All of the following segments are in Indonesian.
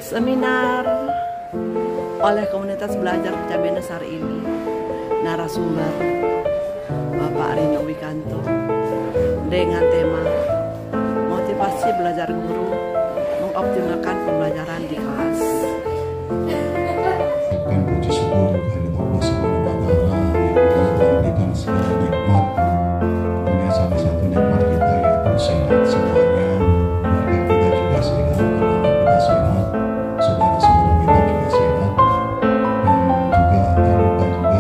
Seminar oleh komunitas belajar Cabai Nesar ini narasumber Bapak Rino Wikanto dengan tema motivasi belajar guru mengoptimalkan pembelajaran di kelas. Akan puji syukur kehadirat Allah Subhanahu wa Ta'ala yang telah memberikan segala nikmat. Punya salah satu nikmat kita yaitu sehat semuanya. Keluarga kita juga sehat, anak-anak kita sehat, saudara-saudara kita juga sehat. Dan juga tak lupa juga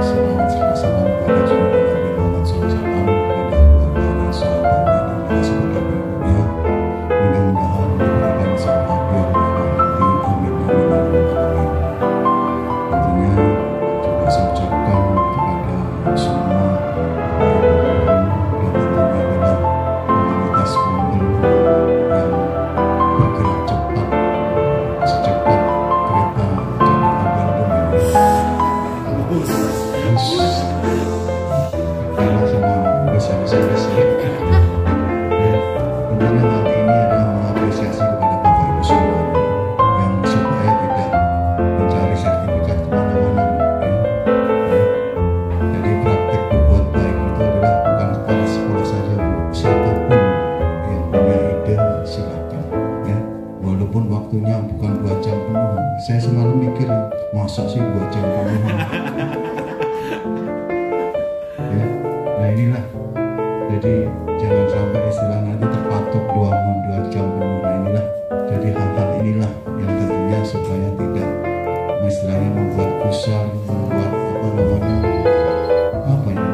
selawat serta salam kepada junjungan Nabi Muhammad SAW, kepada keluarga dan sahabatnya dan juga sebagai berikutnya. Mudah-mudahan diberikan sehat yang berkati. Amin amin amin amin. Tentunya juga saya ucapkan kepada semua dan tentunya adalah komunitas unggul yang bergerak cepat secepat kereta Jakarta Bandung ini. Kalah sama bus ya. Tentunya hal ini adalah mengapresiasi kepada Bapak Ibu semua yang supaya tidak mencari sertifikat kemana-mana. Jadi praktek berbuat baik itu adalah bukan kepada sekolah saja, Bu. Siapapun yang punya ide silakan. Ya, walaupun waktunya bukan 2 jam penuh. Saya semalam mikir, masa sih 2 jam penuh? Ya, nah inilah. Jadi jangan sampai istilah nanti terpatok 2 jam penuh. Nah inilah. Jadi hal-hal inilah yang tentunya supaya tidak istilahnya membuat gusar, membuat apa ya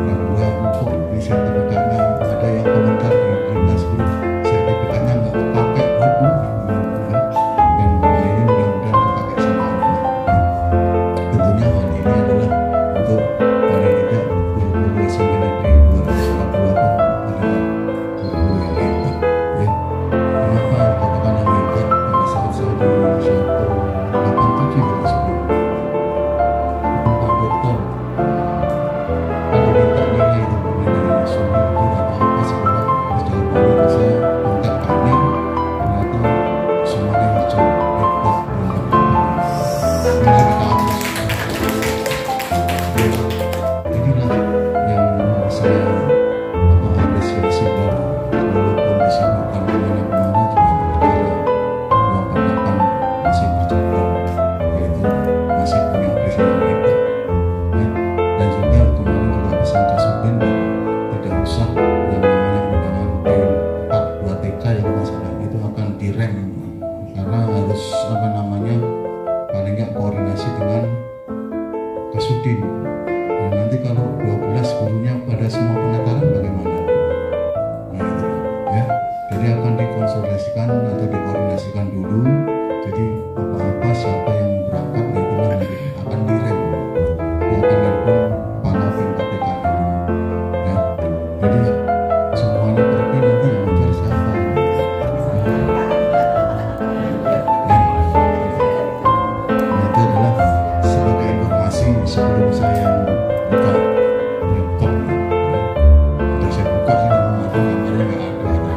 ragu-ragu kok di sertifikatnya ada yang komentar di dinas grup sertifikatnya nggak kepake, waduh ya. Dan ini mudah-mudahan kepake sama anak. Tentunya hal ini adalah untuk paling tidak guru-guru SMP Negeri 248 adalah guru yang hebat ya. Kenapa katakan yang hebat? Pada saat saya di 187 ya sebelum Pak Dokter ada minta nilai itu nilai sumber itu atau apa sekolah, terus jawabannya ke saya kontak kami, ternyata semuanya hijau hebat benar. Ini kita hapus. Inilah yang saya apresiasi bahwa walaupun disibukkan kemana-kemana juga negara 248 masih berjalan, yaitu masih punya apresiasi yang hebat ya. Dan juga kemarin juga pesan Kasubin tidak usah yang namanya undangan P42 TK yang masalah itu akan direm karena harus paling nggak koordinasi dengan Kasudin. Nah nanti kalau 12 gurunya pada semua penataran bagaimana? Nah itu ya. Jadi akan dikonsultasikan atau dikoordinasikan dulu. Jadi apa-apa siapa yang berangkat itu nanti akan direm. Dia akan nelpon kepala PKPK dulu. Ya. Jadi semuanya pergi nanti yang ngajar siapa? Nah, itu adalah sebagai informasi sebelum saya buka laptop. Udah saya buka sih memang ada gambarnya nggak ada.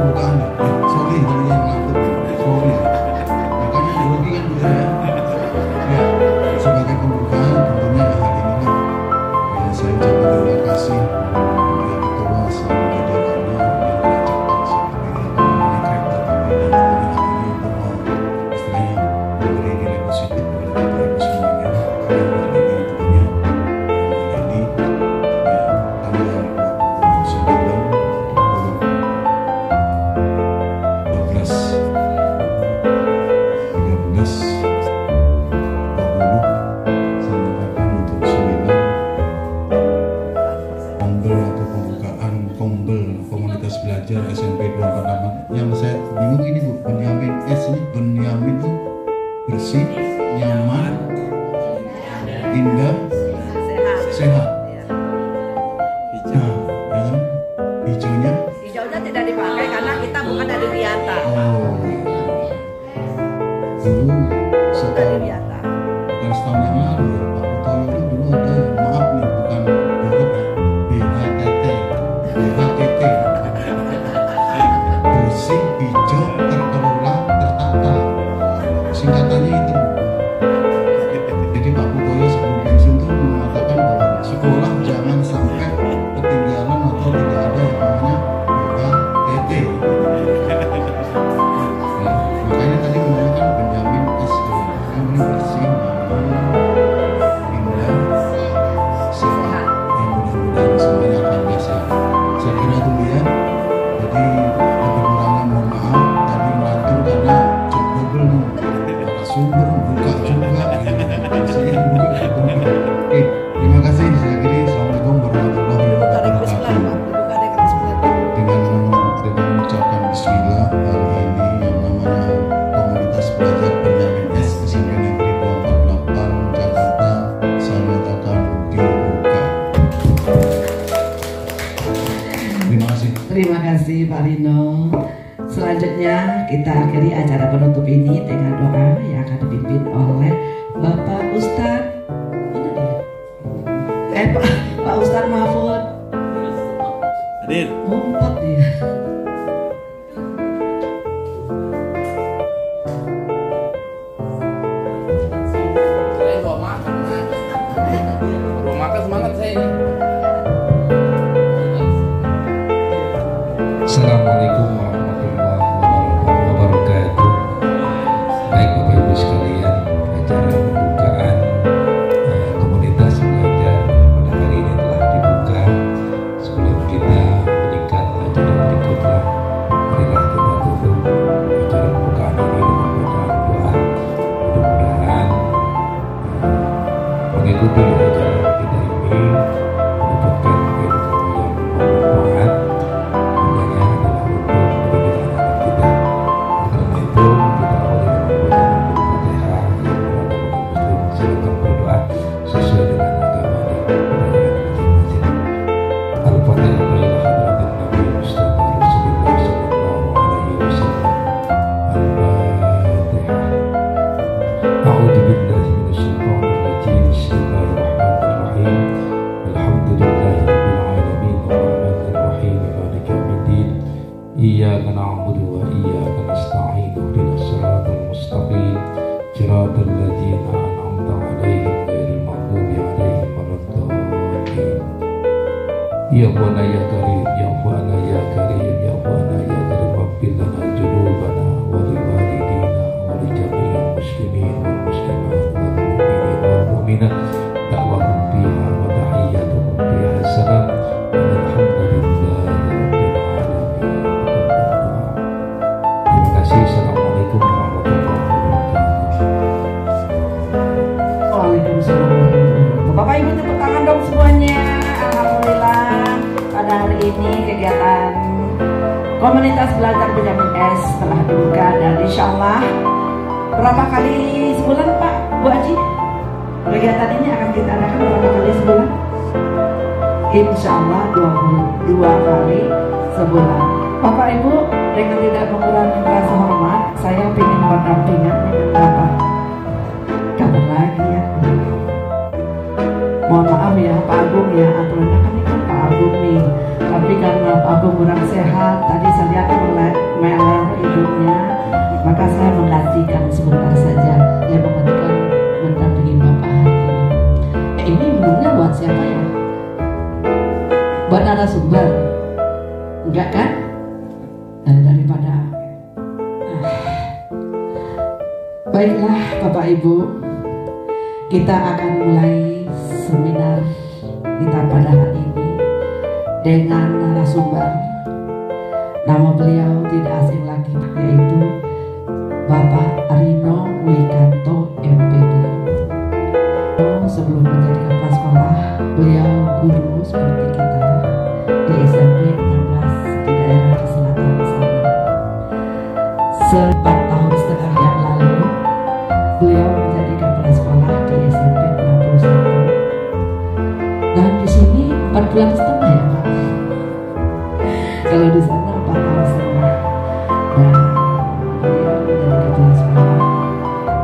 Bukaan ya? Sorry tadi yang laptop. Sorry. Makanya grogi kan Bu ya. Ya, sebagai pembukaan tentunya hal inilah ya saya ucapkan terima kasih kepada ketua seluruh jajarannya yang diajak sebagai namanya kereta tapi dan tentunya hal ini untuk istilahnya memberi nilai positif kepada Bapak Ibu semuanya. Dan hal ini tentunya menjadi ya tanggal 29 12 13 20 untuk seminar kombel atau pembukaan kombel komunitas belajar SMP 248. Yang saya bingung ini Bu, Benyamin S ini Benyamin tuh bersih, nyaman, indah, sehat. Nah, ya kan? Hijaunya Hijaunya tidak dipakai karena kita bukan dari Wiata. dulu Dari setahun Wiata. bukan setahun yang lalu ya Pak Utoyo itu dulu ada maaf nih bukan dorok ya BHTT bersih, hijau, terkelola, tertata. Singkatannya itu. Jadi Pak Putoyo sebelum pensiun itu mengatakan bahwa sekolah jangan sampai ketinggalan atau tidak ada yang namanya BATT. Nah, makanya tadi mengatakan Benjamin SD yang ini bersih, indah, sehat, mudah-mudahan semuanya akan biasa. Saya kira itu ya. Jadi lebih kurangnya mohon maaf tadi melantur karena double sumber buka juga. Saya buka juga. Oke, terima kasih. Saya kira assalamualaikum warahmatullahi Dibuka request plan, wabarakatuh. Pak. Dibuka request plan. Dengan mengucapkan Bismillah hari ini yang namanya komunitas belajar Benjamin S SMP Negeri 248 Jakarta saya nyatakan dibuka. Terima kasih. Terima kasih Pak Rino. Selanjutnya kita akhiri acara penutup ini dengan doa yang akan dipimpin oleh Bapak Ustadz Pak Ustadz Mahfud. Hadir. Ngumpet dia. Saya bawa makan, Mas. Bawa makan semangat saya ini. Assalamualaikum warahmatullahi wabarakatuh. Baik Bapak Ibu sekalian, acara pembukaan komunitas belajar pada hari ini telah dibuka. Sebelum kita meningkat acara berikutnya, marilah kita tutup acara pembukaan ini dengan bacaan doa. Mudah-mudahan mengikuti acara kita ini mendapatkan ilmu yang bermanfaat. Gunanya adalah untuk pendidikan anak kita. Karena itu kita awali dengan bacaan Al-Fatihah yang berada umat muslim. Silakan berdoa sesuai dengan agama dan kepercayaan masing-masing. Al-Fatihah ila hadratin Nabi Mustafa Rasulullah sallallahu alaihi wasallam. Al-Fatihah. A'udzu billahi minasyaitonir rajim. Bismillahirrahmanirrahim. Alhamdulillahirabbil alamin arrahmanir rahim maliki yaumiddin. Iyyaka na'budu wa iyyaka nasta'in. Ihdinas siratal mustaqim. Shiratal ladzina an'amta 'alaihim ghairil maghdubi 'alaihim waladdallin. Ya Bwana ya Karim, ya Bwana ya Karim, ya Bwana ya Karim, waghfir lana dzunubana wa li walidina wa li jami'il muslimin wal muslimat wal mu'minin wal mu'minat. Da'wahum fiha wa tahiyyatuhum fiha salam. Alhamdulillahi rabbil alamin. Terima kasih. Assalamualaikum warahmatullahi wabarakatuh. Waalaikumsalam warahmatullahi wabarakatuh. Bapak Ibu tepuk tangan dong semuanya. Alhamdulillah pada hari ini kegiatan komunitas belajar Benjamin S telah dibuka dan insya Allah berapa kali sebulan Pak Bu Haji? Kegiatan ini akan kita adakan berapa kali sebulan? Insya Allah 22 kali sebulan. Bapak Ibu dengan tidak mengurangi rasa hormat, saya ingin berdampingan dengan Bapak. Kapan lagi ya? Mohon maaf ya Pak Agung ya, aturannya kan ini kan Pak Agung nih. Tapi karena Pak Agung kurang sehat, tadi saya lihat meler hidungnya, maka saya menggantikan sebentar saja. Saya menggantikan mendampingi Bapak hari ini. Ini minumnya buat siapa ya? Buat narasumber? Enggak kan? Daripada baiklah Bapak Ibu, kita akan mulai seminar kita pada hari ini dengan narasumber. Nama beliau tidak asing lagi, yaitu Bapak Rino Wikanto MPD. Sebelum menjadi kepala sekolah, beliau guru seperti kita di SMP 16 di daerah di selatan sana. 4 tahun setengah yang lalu, beliau menjadi kepala sekolah di SMP 61. Dan di sini 4 bulan setengah ya Pak. Kalau di sana 4 tahun setengah. Dan beliau menjadi kepala sekolah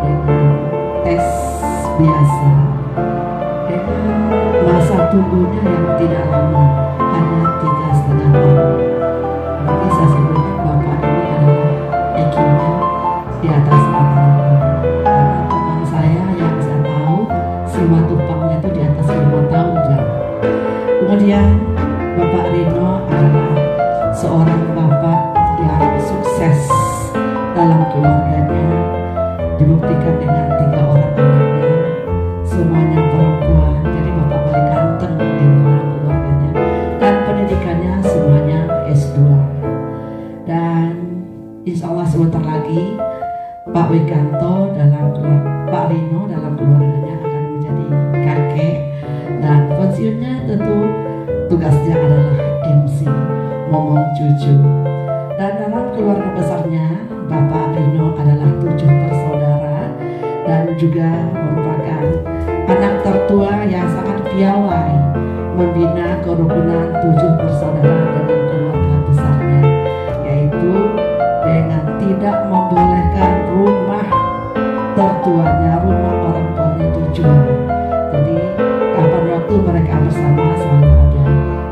dengan tes biasa, dengan masa tunggunya yang tidak lama, hanya 3,5 tahun. sebentar lagi Pak Wikanto Pak Rino dalam keluarganya akan menjadi kakek, dan pensiunnya tentu tugasnya adalah MC, ngomong cucu. Dan dalam keluarga besarnya Bapak Rino adalah 7 bersaudara dan juga merupakan anak tertua yang sangat piawai membina kerukunan 7 bersaudara dengan keluarga besarnya, yaitu dengan tidak membolehkan rumah tertuanya, rumah orang tuanya dijual. Jadi kapan waktu mereka bersama selalu ada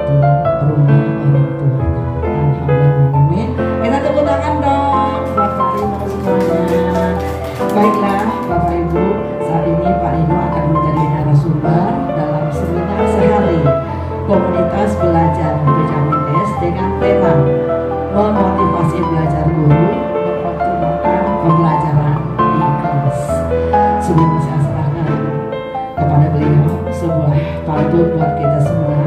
di rumah orang tuanya. Alhamdulillah. Kita tepuk tangan dong buat Pak Rino semuanya. Baiklah Bapak Ibu, saat ini Pak Rino akan menjadi narasumber dalam seminar sehari Komunitas Belajar Benjamin S dengan tema memotivasi belajar guru mengoptimalkan pembelajaran di kelas. Sebelum saya serahkan kepada beliau sebuah pantun buat kita semua.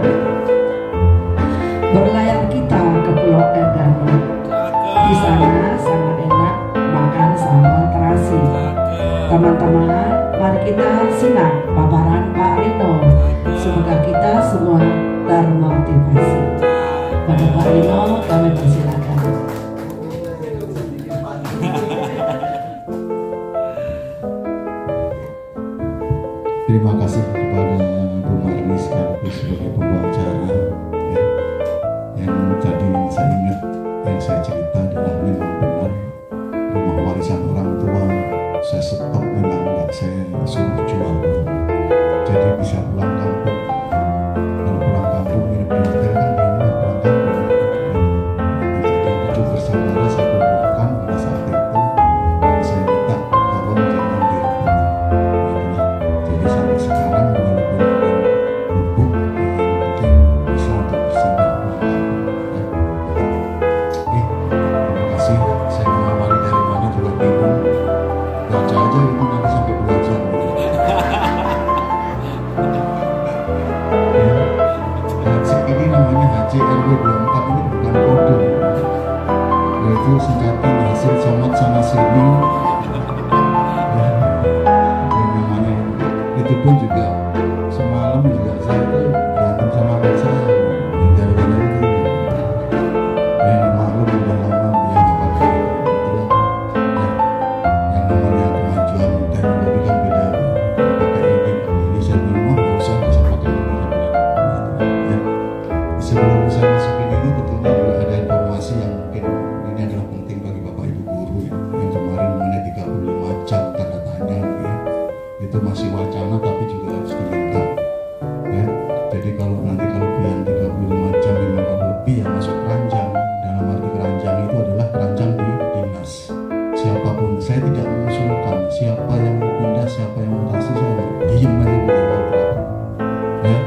Berlayar kita ke Pulau Edano, di sana sangat enak makan sambal terasi. Teman-teman, mari kita simak paparan Pak Rino. Semoga kita semua termotivasi. Pada Pak Rino kami persilakan. Terima kasih kepada Bu Marni sekaligus sebagai pembawa acara ya. Yang tadi saya ingat, yang saya cerita adalah memang benar rumah warisan orang tua saya stop, memang nggak saya suruh jual, jadi bisa pulang kampung. Kalau pulang kampung ini di hotel kan di rumah pulang kampung. Jadi 7 bersaudara saya kumpulkan pada saat itu dan saya minta tolong jangan direbut. Jadi sampai sekarang walaupun lubuk mungkin bisa untuk bersinggah pulang kampung. Terima kasih. Saya mengawali dari mana juga bingung. Baca aja itu nanti sampai 2 jam. Ini namanya HCRW 24, ini bukan kode, yaitu singkatan hasil somot sama sini. Yang namanya itu pun juga semalam juga saya itu berantem sama anak saya gara-gara itu. Yang maklum udah lama yang kepada itulah yang namanya kemajuan teknologi kan beda. Pakai ini saya bingung, nggak usah pakai ini. Sebelum saya masuk ini betulnya juga ada informasi yang mungkin ini adalah penting bagi Bapak Ibu guru ya. Yang kemarin mengenai 35 jam tanda tanya ya. Itu masih wacana tapi juga harus diminta ya. Jadi kalau nanti kelebihan 35 jam memang kalau lebih ya masuk keranjang. Dalam arti keranjang itu adalah keranjang di dinas. Siapapun, saya tidak mengusulkan siapa yang mau pindah, siapa yang mutasi, saya diem aja di bawah ya.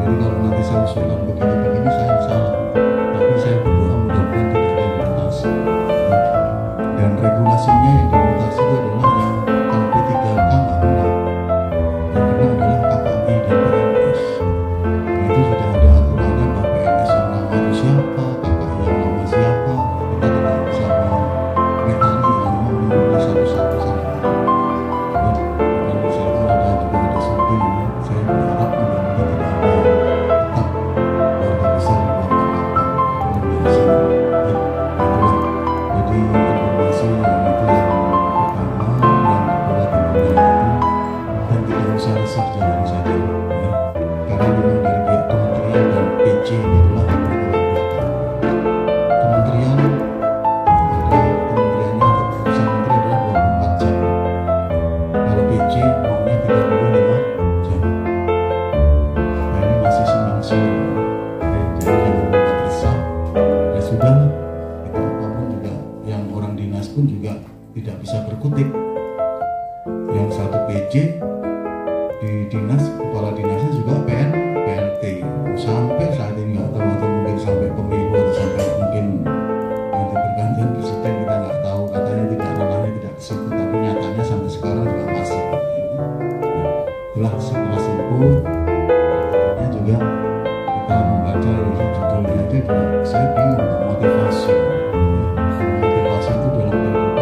Jadi kalau nanti saya usulkan begini saya salah, tapi saya berdoa mudah-mudahan tidak ada yang dimutasi. Dan regulasinya yang dimutasi itu adalah yang kalau P3K nggak kena, yang kena adalah KKI dan PNS. Itu sudah ada aturannya bahwa PNS yang lama itu siapa, KKI yang lama siapa, kita tidak bisa memetani yang memilih satu-satu saja. Dan misalkan ada studi, saya berharap mudah-mudahan tidak ada tetap warga besar di bawah 8 biasa. Jadi informasi yang itu yang pertama, yang kedua tentunya itu, dan tidak usah resah jalan saja ya. Karena memang dari pihak kementerian dan PC ini adalah bertolak belakang. Kementeriannya atau urusan menteri adalah 24 jam. Kalau PC maunya 35 jam. Nah ini masih simpang siur. Jadi jangan membuat resah. Ya sudah, kita apapun juga yang orang dinas pun juga tidak bisa berkutik. Yang satu PJ di dinas, kepala dinasnya juga PLT. Sampai saat ini nggak tahu, atau mungkin sampai pemilu atau sampai mungkin nanti pergantian presiden kita nggak tahu. Katanya tidak, ranahnya tidak ke situ, tapi nyatanya sampai sekarang juga masih. Itulah sekelas info. Tentunya juga kita membaca judulnya itu juga saya bingung motivasi. Motivasi itu dalam kehidupan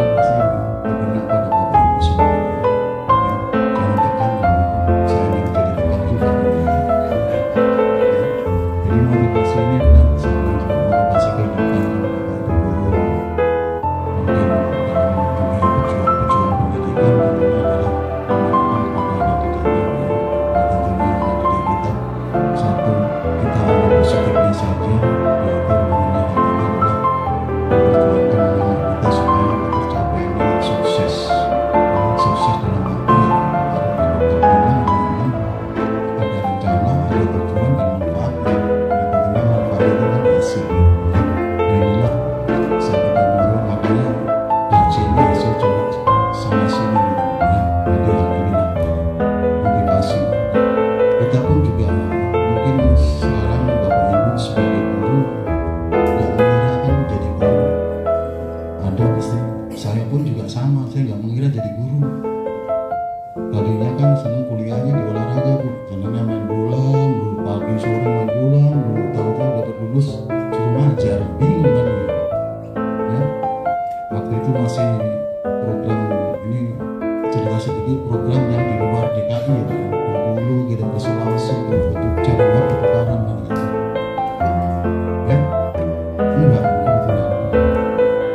program yang di luar DKI ya, Bengkulu gitu, ke Sulawesi gitu, ke Jogja, luar Pekalongan gitu. Ya? Enggak, kebetulan.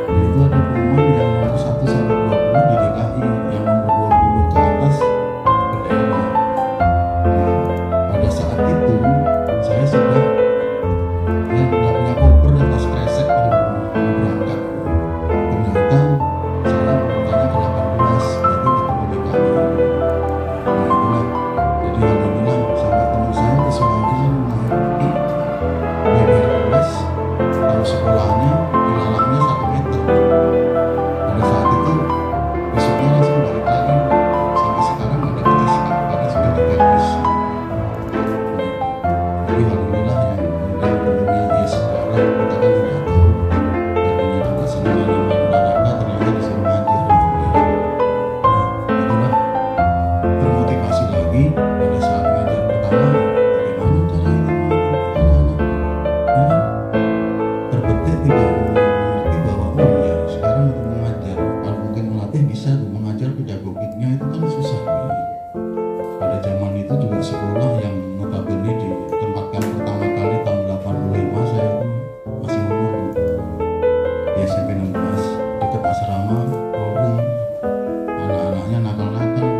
Dan itu ada pengumuman yang nomor 1 sampai 20 di DKI, yang nomor 20 ke atas ke daerah. Nah, pada saat itu saya sudah ya nggak punya koper dan tas kresek gitu, mau berangkat. Ternyata saya urutannya ke 18, yaitu ketemu DKI. Nah itulah, jadi alhamdulillah sampai teman saya ke Sulawesi naik Hercules, tahu sekolahnya ilalangnya 1 meter. Pada saat itu besoknya langsung balik lagi, sampai sekarang nggak dapat SK karena sudah diteknis. Jadi alhamdulillah yang tentunya ya sekarang kita kan tidak tahu, tadinya juga senangnya main olahraga ternyata disuruh ngaji alhamdulillah. Nah itulah, termotivasi lagi pada saat ngajar pertama, bagaimana cara ini anak-anak ya, terbetik tidak mengerti bahwa oh ya sekarang untuk mengajar, kalau mungkin melatih bisa tuh, mengajar pedagogiknya itu kan susah ya. Pada zaman itu juga sekolah yang notabene ditempatkan pertama kali tahun 85, saya itu masih umur di SMP 16 dekat asrama Polri. Anak-anaknya nakal-nakal,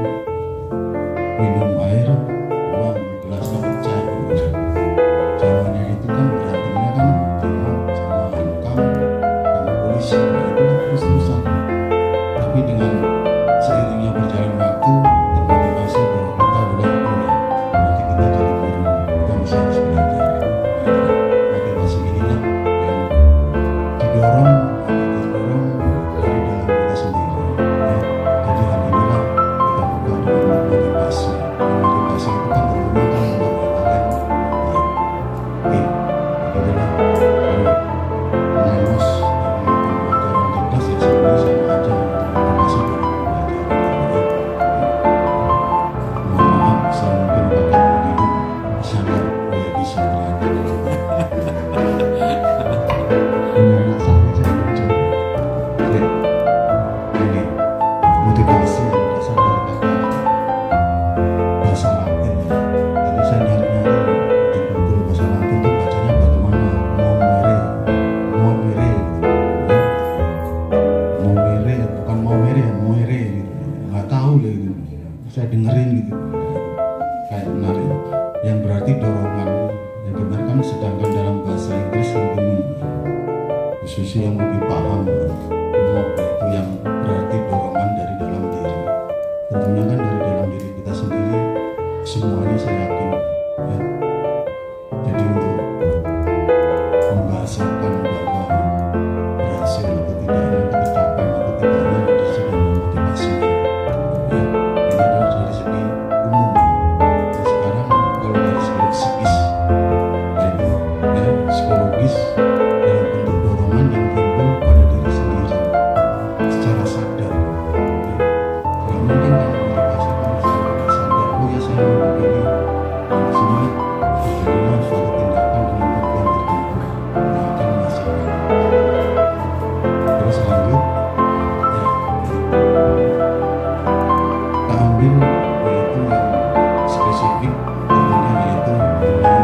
minum air uang gelasnya pecah. Zamannya itu kan berantemnya kan tembak sama hankam sama polisi. Nah itulah terus-terusan. Tapi dengan seiringnya berjalan waktu termotivasi bahwa kita udah kuliah, berarti kita jadi guru, kita masih harus belajar. Nah, motivasi inilah yang didorong dari dalam kita sendiri ya. Jadi alhamdulillah kita buka dengan motivasi. Motivasi itu kan tentunya kan melalui talent ya. Oke, adalah kalau mengemos pembelajaran cerdas ya sebenarnya sama aja motivasi dari pembelajaran ya. Mohon maaf saya mungkin pakai begini sangat bisa kelihatan. Ini anak saya lucu. Oke, ini motivasi yang berasal dari kata bahasa Latin ya. Tadi saya nyari-nyari di Google bahasa Latin itu bacanya bagaimana, momere gitu ya. Momere bukan momere, moere gitu. Nggak tahu deh gitu. Saya dengerin gitu. Kayak menarik. Yang berarti dorongan. Yang benar kan, sedangkan dalam bahasa Inggris mungkin khususnya yang lebih paham, mob itu yang berarti dorongan dari dalam diri. Tentunya kan dari dalam diri kita sendiri semuanya saya yakin ya. Jadi untuk membahasakan bahwa berhasil atau tidaknya, tercapai atau tidaknya dari segi motivasi ya. Ini adalah dari segi umum. Nah, sekarang kalau dari segi psikis yaitu ya, psikologis dalam bentuk dorongan yang timbul pada diri sendiri secara sadar ya. Nggak mungkin kan motivasi itu secara tidak sadar, oh ya saya mau begini, dan di sini terjadilah suatu tindakan dengan tujuan tertentu yang akan menghasilkan. Terus lanjut ya, kita ambil yaitu yang spesifik tentunya, yaitu mengenai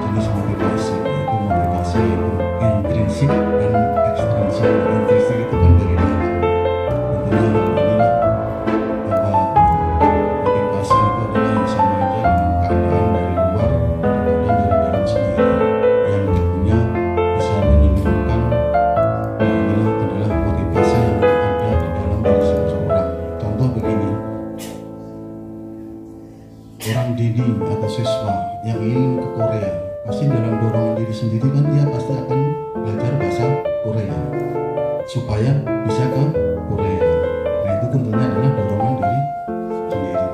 jenis motivasi, yaitu motivasi yaitu intrinsik dan ekstrinsik. Intrinsik itu kan dari dalam, tentunya inilah bahwa motivasi itu adalah yang sama aja dengan keadaan dari luar dan dari dalam sendiri, yang tentunya bisa menimbulkan inilah adalah motivasi yang ada di dalam diri seseorang. Contoh begini, orang didik atau siswa yang ingin ke Korea, pasti dalam dorongan diri sendiri kan dia pasti akan belajar bahasa Korea supaya bisa ke Korea. Nah itu tentunya adalah dorongan diri sendiri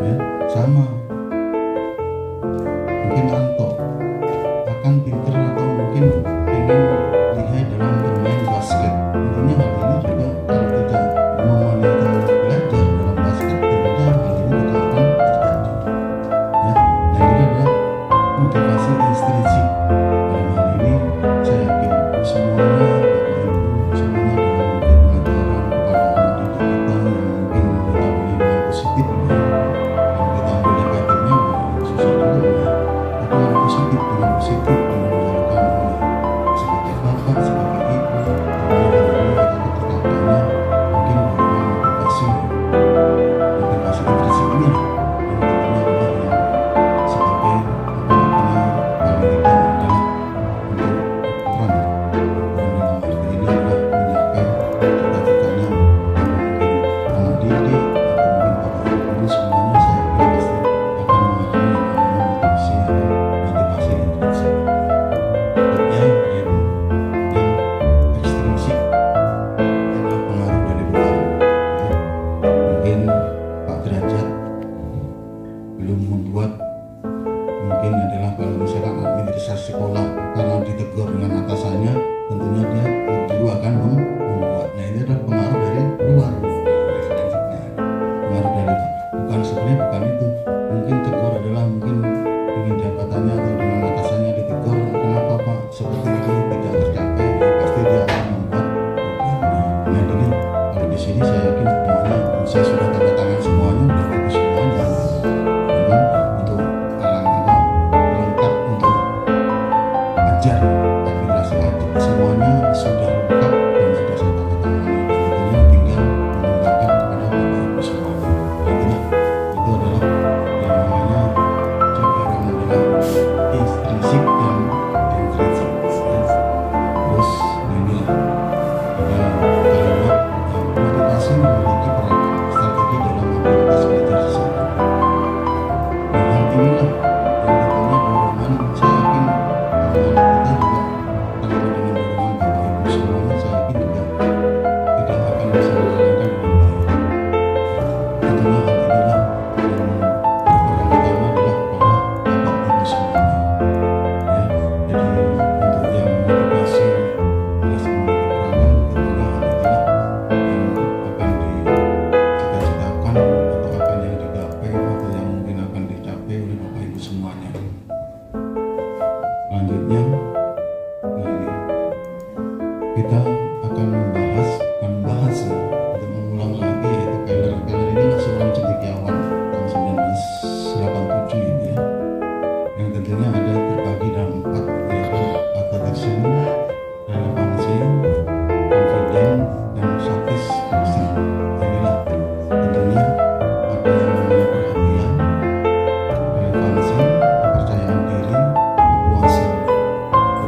ya. Sama mungkin Anto akan pinter atau mungkin ingin lihai dalam bermain basket. Tentunya hal ini juga kalau tidak memonitor belajar dalam basket, tentunya hal ini tidak akan terjadi ya. Nah ini adalah motivasi intrinsik. Dalam hal ini saya yakin semuanya Bapak Ibu semuanya dalam mungkin semuanya sudah lengkap dan sudah saya tanda tangani, dan tentunya tinggal mengembangkan kepada Bapak Ibu semua. Tentunya itu adalah yang namanya orang adalah intrinsik dan intrinsik. Terus inilah ada kalimat motivasi memiliki peran strategi dalam aktivitas belajar siswa. Dan hal inilah yang tentunya dorongan, saya yakin kita juga kalau dengan dorongan Bapak Ibu semuanya, saya yakin juga tidak akan bisa dijalankan dengan baik. Tentunya hal inilah yang berperan utama adalah kepada Bapak Ibu semuanya. Ya, jadi untuk yang motivasi jelas memiliki peranan, tentunya hal inilah yang akan dicita-citakan atau akan yang digapai atau yang mungkin akan dicapai oleh Bapak Ibu semuanya. Selanjutnya, nah ini kita akan membahas ya, untuk mengulang lagi, yaitu Keller. Keller ini adalah seorang cendekiawan tahun 1987 ini ya, yang tentunya ada terbagi dalam 4, yaitu attention, relevansi, confident, dan satisfaction. Inilah tentunya ada yang namanya perhatian, relevansi, kepercayaan diri, kepuasan.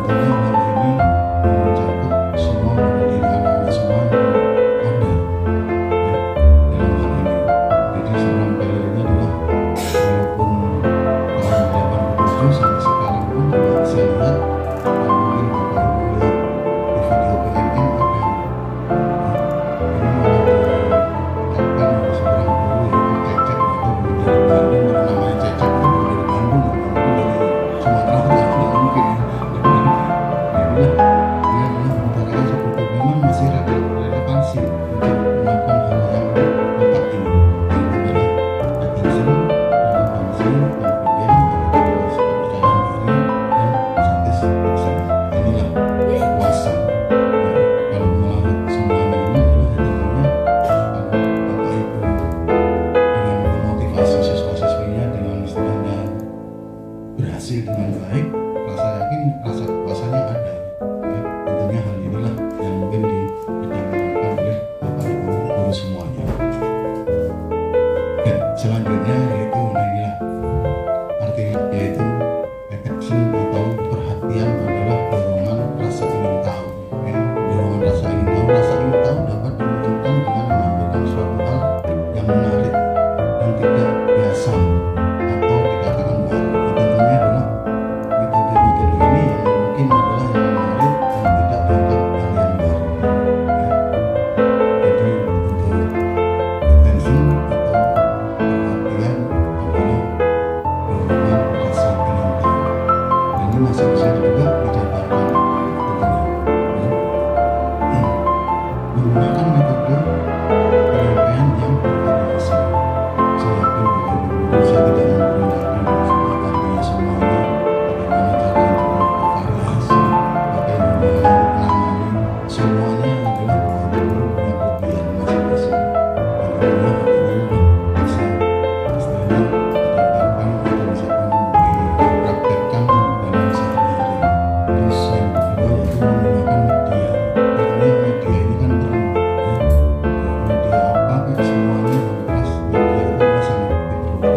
Tentunya hal ini yang mencakup semua pada diri anak-anak semua yang ada ya, dalam hal ini. Jadi seorang Keller ini adalah walaupun tahun 87 sampai sekarang pun juga saya lihat, kalau mungkin Bapak Ibu lihat di video PNN ada ya, ini malah diucapkan oleh seorang guru, yaitu Cecep, atau guru dari Bandung. Yang namanya Cecep itu guru dari Bandung, bukan guru dari Sumatera Utara, tidak mungkin ya. Inilah dia adalah merupakan seperti memang masih relevansi untuk melakukan hal yang 4 ini, yaitu adalah attention, relevansi, confident, kepercayaan diri, dan satisfaction. Inilah kepuasan. Nah, kalau melihat semuanya ini adalah tentunya kalau Bapak Ibu dengan memotivasi siswa-siswinya dengan istilahnya berhasil dengan baik, rasa yakin, rasa kepuasannya ada ya. Tentunya hal inilah yang mungkin didapatkan oleh Bapak Ibu guru semuanya. Dan selanjutnya yaitu inilah artinya, yaitu attention atau perhatian adalah dorongan rasa ingin tahu ya. Dorongan rasa ingin tahu dapat dimunculkan dengan menampilkan suatu hal yang menarik dan tidak biasa atau dikatakan baru. Tentunya adalah metode-metode ini yang mungkin adalah yang menarik dan tidak dianggap hal yang baru ya. Jadi untuk attention atau perhatian adalah dorongan rasa ingin tahu, dan ini masih bisa juga dijabarkan tentunya ya. Menggunakan metode penyampaian yang bervariasi. Saya yakin Bapak Ibu guru, saya tidak memperindahkan dan sebagainya semuanya, bagaimana cara untuk bervariasi, bagaimana untuk menangani semuanya adalah Bapak Ibu guru punya kelebihan masing-masing. Dan tentunya hal ini bisa istilahnya dijabarkan atau bisa dipraktekkan dalam sehari-hari. Terus yang kedua yaitu menggunakan media. Tentunya media ini kan perlu ya. Media apa kayak semuanya yang jelas media itu adalah sangat diperlukan.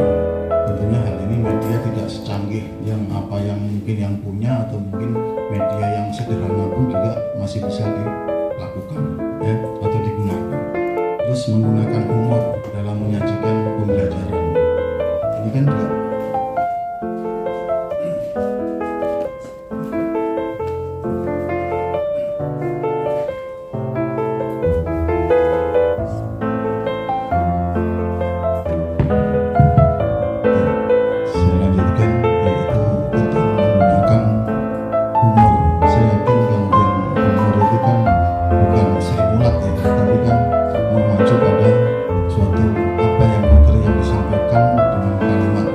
Tentunya hal ini media tidak secanggih yang apa yang mungkin yang punya, atau mungkin media yang sederhana pun juga masih bisa dilakukan ya, atau digunakan. Terus menggunakan humor dalam menyajikan pembelajaran. Ini kan juga saya lanjutkan, yaitu tentang menggunakan humor. Saya yakin kan yang humor itu kan bukan Sri Mulat ya, tapi kan mengacu pada suatu apa yang materi yang disampaikan dengan kalimat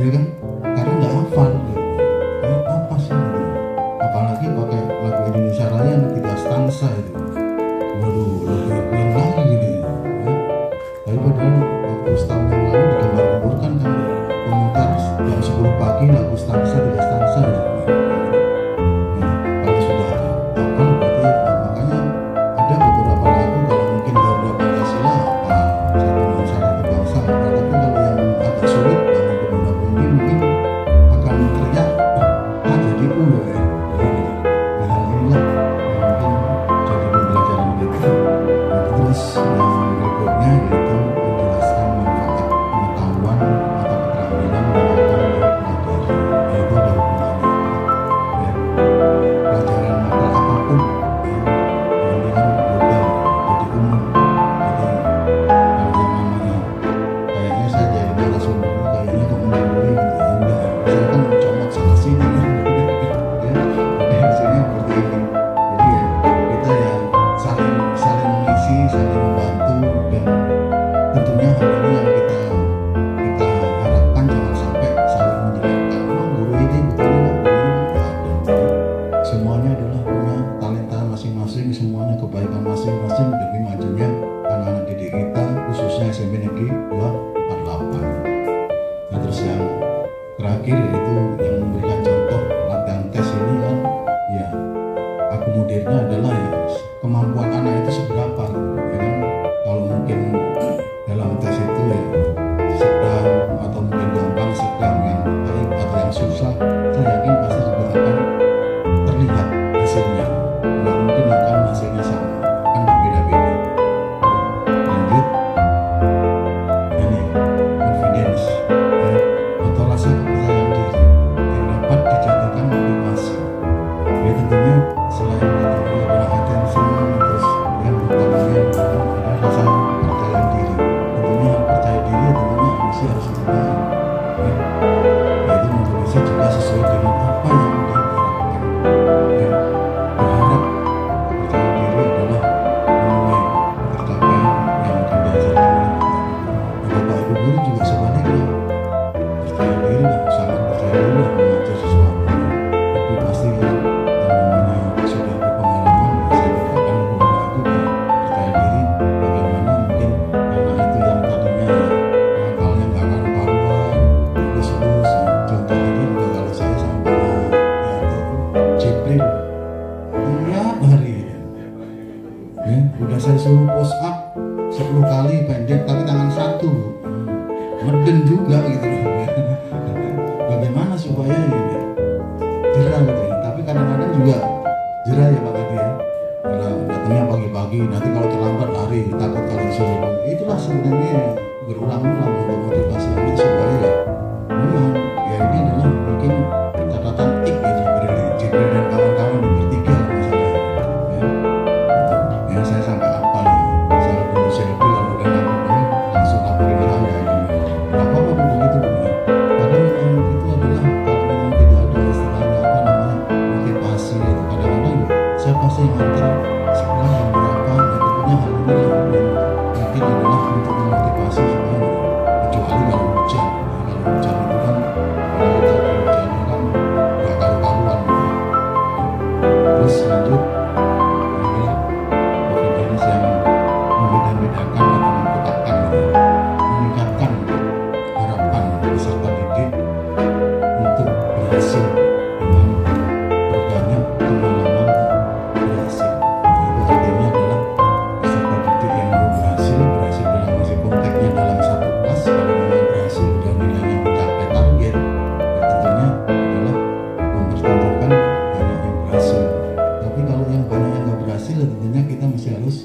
ya kan? Karena nggak hafal gitu. Apa sih gitu. Apalagi pakai lagu Indonesia Raya yang 3 stansa itu, waduh lebih yang lagi gitu ya. Tapi padahal waktu setahun yang lalu digembar-gemborkan kan pemutar jam 10 pagi lagu stansa 3 stansa ya. Kalau sudah hafal berarti makanya ada beberapa lagu kalau mungkin Garuda Pancasila apa Satu Indonesia Satu Bangsa apa, tapi kalau yang agak sulit Bangun Pemuda Bumi mungkin akan teriak jadi ya. Nah hal inilah yang mungkin jadi pembelajaran kita. Terus yang berikutnya yaitu menjelaskan manfaat pengetahuan atau keterampilan yang akan dipelajari, yaitu ada hubungannya ya. Pelajaran mata apapun ya, ini kan global jadi umum. Jadi kalau yang namanya kayaknya saya jadi narasumber ini kayaknya kok mendahului gitu ya, enggak, saya kan mencomot sana sini ya. Jadi hasilnya seperti ini. Jadi ya kita ya saling mengisi, saling membantu, dan tentunya hal ini yang kita harapkan jangan sampai saling menjelekkan. Guru ini begini, guru ini enggak ada. Semuanya adalah punya talenta masing-masing, semuanya kebaikan masing-masing demi majunya anak-anak didik kita, khususnya SMP Negeri 248. Nah terus yang terakhir yaitu yang memberikan contoh latihan tes ini kan ya, akomodirnya adalah ya kemampuan anak itu seberapa gitu, ya kan. Kalau mungkin dalam tes itu ya sedang atau mungkin gampang, sedang, yang baik atau yang susah, saya yakin pasti juga akan terlihat hasilnya. Nggak mungkin akan hasilnya sama, akan berbeda-beda. Lanjut, ini confidence ya, atau rasa kepercayaan diri yang dapat dijadikan motivasi. Ya tentunya selain itu adalah attention, terus yang utamanya adalah rasa kepercayaan diri. Tentunya percaya diri tentunya mesti harus terbaik ya. Yaitu motivasi juga sesuai dengan apa yang diharapkan ya. Berharap kepercayaan diri adalah memenuhi pencapaian yang akan diajarkan oleh kita. Dan Bapak Ibu guru juga sebaliknya percaya diri lah, sangat percaya diri lah mengajar sesuatu. Tapi pasti yang namanya sudah berpengalaman, saya tidak akan berulang lagi ya. Percaya diri bagaimana mungkin anak itu yang tadinya akalnya nggak karu-karuan, lulus-lulus ya. Contoh tadi juga kalau saya sama yaitu Jibril tiap hari ya, udah saya suruh push up 10 kali pendek tapi tangan satu, meden juga gitu loh. Bagaimana supaya ini jerah gitu ya. Tapi kadang-kadang juga jerah ya Pak Kadi ya, kalau datangnya pagi-pagi, nanti kalau terlambat lari, takut kalau disuruh pagi. Itulah sebenarnya berulang-ulang untuk motivasi anak supaya ya memang ya ini adalah mungkin catatan tik ya Jibril dan kawan-kawan di bertiga lah masalahnya ya. Ya saya sampai apa nih, misalnya dulu selfie kalau udah nangkep ya langsung laporin saya ini apa begitu ya. Padahal memang itu adalah kalau memang tidak ada istilahnya apa namanya motivasi atau kadang-kadang saya pasti nganter sekolah jam berapa, ya tentunya hal ini yang mungkin adalah untuk memotivasi supaya kecuali kalau hujan ya, kalau hujan itu kan kalau kita hujannya kan nggak karu-karuan ya. Terus lanjut inilah confidence yang membeda-bedakan atau mengkotakkan gitu ya. Meningkatkan harapan peserta didik untuk berhasil dengan berbanyak pengalaman berhasil. Itu artinya adalah peserta didik yang mau berhasil dalam masih konteksnya dalam satu kelas. Kalau memang berhasil dan nilainya mencapai target, ya tentunya adalah mempertontonkan banyak yang berhasil. Tapi kalau yang banyak yang nggak berhasil, ya tentunya kita masih harus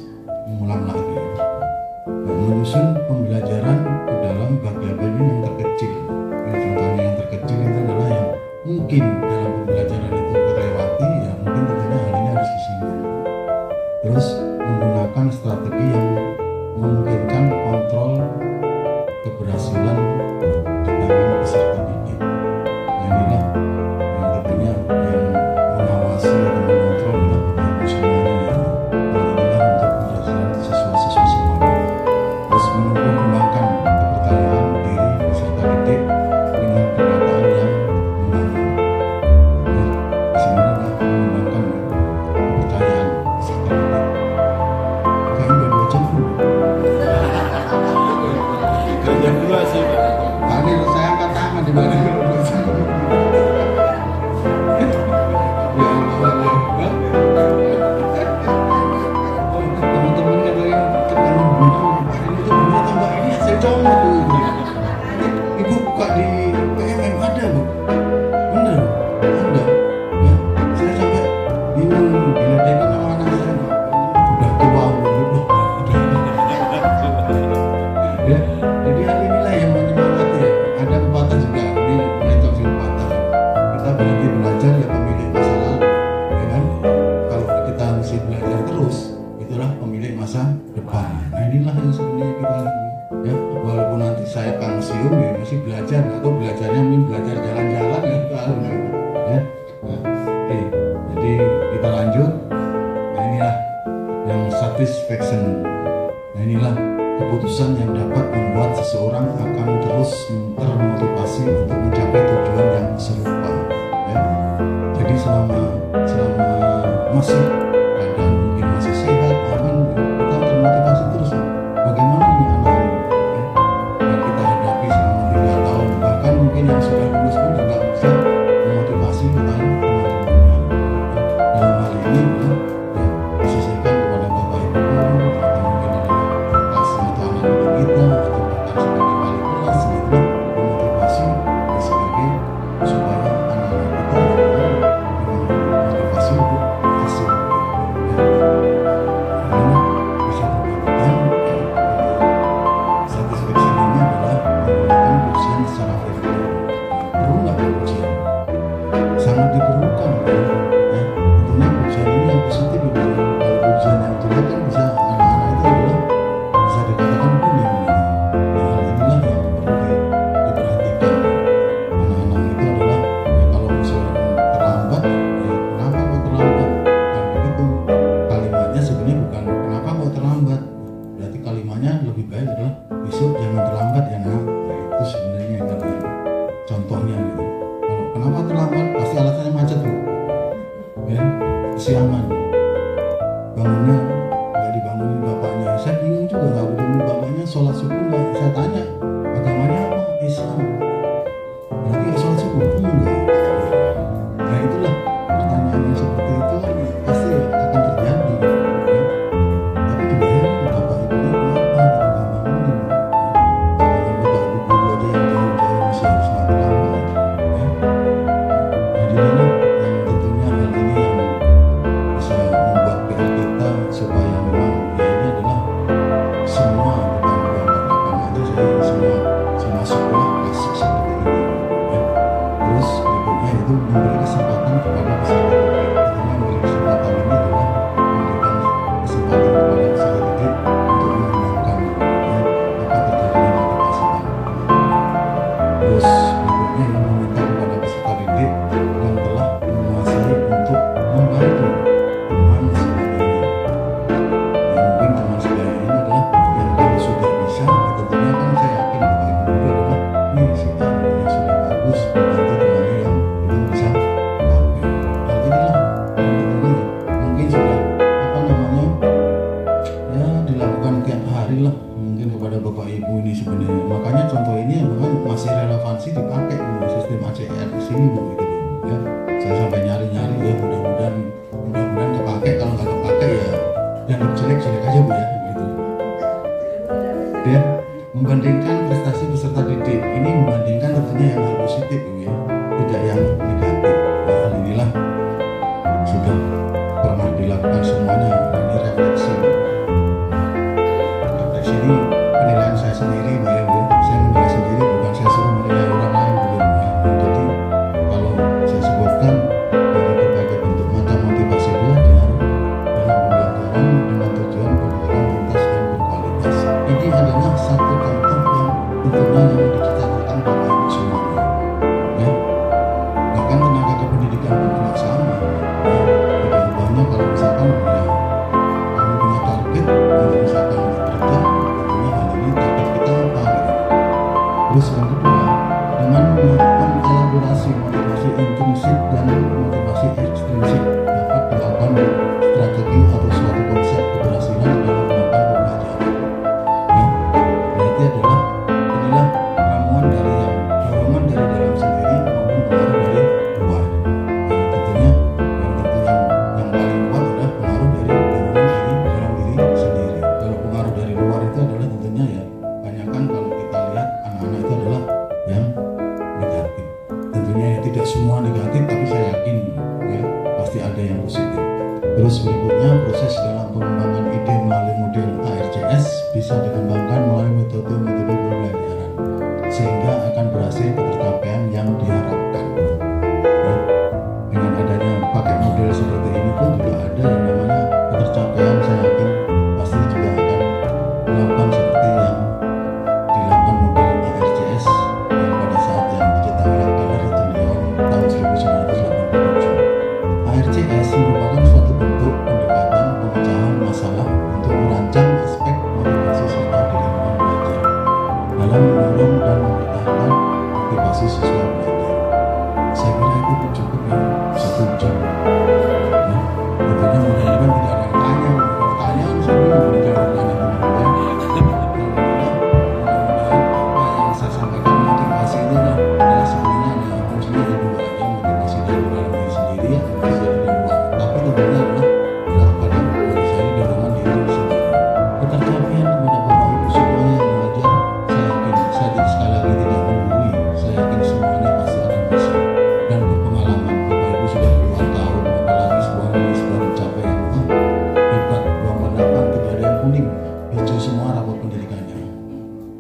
mengulang lagi. Nah, menyusun pembelajaran ke dalam bagian yang terkecil. Ya, contohnya yang terkecil itu adalah yang mungkin dalam pembelajaran itu terlewati, ya mungkin tentunya hal ini harus disinggung. Terus menggunakan strategi yang memungkinkan kontrol keberhasilan di tangan peserta didik. Nah inilah yang tentunya yang mengawasi atau mengontrol adalah Bapak Ibu semuanya ya. Hal inilah untuk keberhasilan siswa-siswa semuanya. Terus menumbuh kembangkan inilah yang sebenarnya kita lagi ya, walaupun nanti saya pensiun ya masih belajar, atau belajarnya mungkin belajar jalan-jalan ya, tahu ya. Nah, oke, jadi kita lanjut. Nah, inilah yang satisfaction. Nah, inilah keputusan yang dapat membuat seseorang akan terus termotivasi untuk mencapai tujuan yang serupa ya. Jadi selama masih keadaan mungkin masih sehat, aman, kita termotivasi terus. Bagaimana ini anak ya, yang kita hadapi selama 3 tahun, bahkan mungkin yang sudah lulus pun juga bisa memotivasi teman-temannya ya. Dalam hal ini ya, disisihkan kepada Bapak Ibu atau mungkin adalah kelas atau anak didik kita atau bahkan sebagai wali kelas gitu, memotivasi sebagai supaya anak-anak kita motivasi untuk hasil ya. Ini bisa dilakukan satisfaction ini adalah menggunakan ujian secara virtual. Perlu nggak ujian? Sangat diperlukan ya. Tentunya ujian ini yang positif ya. Kalau ujian yang jelek kan bisa anak-anak itu adalah bisa dikatakan bullying gitu. Nah, hal inilah yang perlu diperhatikan. Anak-anak itu adalah ya, kalau misalnya terlambat ya kenapa kok terlambat, dan begitu kalimatnya sebenarnya bukan kenapa kok terlambat, berarti kalimatnya lebih baik adalah besok jangan terlambat ya nak. Nah, itu sebenarnya adalah contohnya gitu. Kalau kenapa terlambat pasti alasannya macet bu ya, kesiangan, bangunnya nggak dibangunin bapaknya. Saya bingung juga nggak bangunin bapaknya, sholat subuh nggak. Saya tanya agamanya apa, Islam, berarti ya sholat subuh enggak. Nah itulah pertanyaan yang seperti itu kan pasti akan terjadi ya. Tapi juga heran bapak ibunya kenapa gitu nggak bangunin ya. Bahkan bapak ibu guru aja yang jauh-jauh masih harus nggak terlambat ya. Jadi ini yang tentunya hal ini yang bisa membuat PR kita supaya memang ya ini adalah semua, bukan katakan aja saya, semua sekolah masuk seperti ini ya. Terus berikutnya itu memberi kesempatan kepada peserta didik. Tentunya memberi kesempatan ini adalah memberikan kesempatan kepada peserta didik untuk mengembangkan ya, maka terjadinya motivasi tadi. Terus berikutnya yang meminta kepada peserta didik yang telah menguasai untuk membantu teman sebagainya. Ya, mungkin teman sebagainya ini adalah yang kalau sudah bisa, ya tentunya kan saya yakin Bapak Ibu guru adalah ini si A yang sudah bagus membantu temannya yang belum bisa tampil. Hal inilah yang tentunya mungkin sudah apa namanya ya dilakukan tiap hari lah mungkin kepada Bapak Ibu ini sebenarnya. Makanya contoh ini memang masih relevansi dipakai di sistem ACR di sini bu gitu ya. Saya sampai nyari-nyari ya, mudah-mudahan kepake. Kalau nggak kepake ya dianggap jelek-jelek aja bu ya gitu. Dan membandingkan prestasi peserta didik ini, membandingkan tentunya yang hal positif bu ya, tidak yang negatif. Nah, hal inilah sudah pernah dilakukan semuanya. Ini refleksi ini penilaian saya sendiri bu ya, bu. Saya menilai sendiri, bukan saya suruh menilai orang lain bu ya. Jadi kalau saya sebutkan dari berbagai bentuk macam motivasi belajar dalam pembelajaran dengan tujuan pendidikan tuntas dan berkualitas, ini adalah satu contoh yang tentunya yang dicita-citakan Bapak Ibu semuanya ya. Bahkan tenaga kependidikan pun juga sama ya. Beda ubahnya kalau misalkan ya kamu punya target untuk misalkan bekerja, tentunya hal ini target kita apa gitu. Terus yang kedua, dengan melakukan elaborasi motivasi intrinsik dan motivasi ekstrinsik dapat dilakukan strategi atau suatu konsep keberhasilan dalam melakukan pembelajaran ya. Berarti adalah inilah ramuan dari yang dorongan dari dalam sendiri maupun pengaruh dari luar. Nah, tentunya yang paling kuat adalah pengaruh dari dorongan dari dalam diri sendiri. Kalau pengaruh dari luar itu adalah tentunya ya banyakkan kalau kita lihat anak-anak itu adalah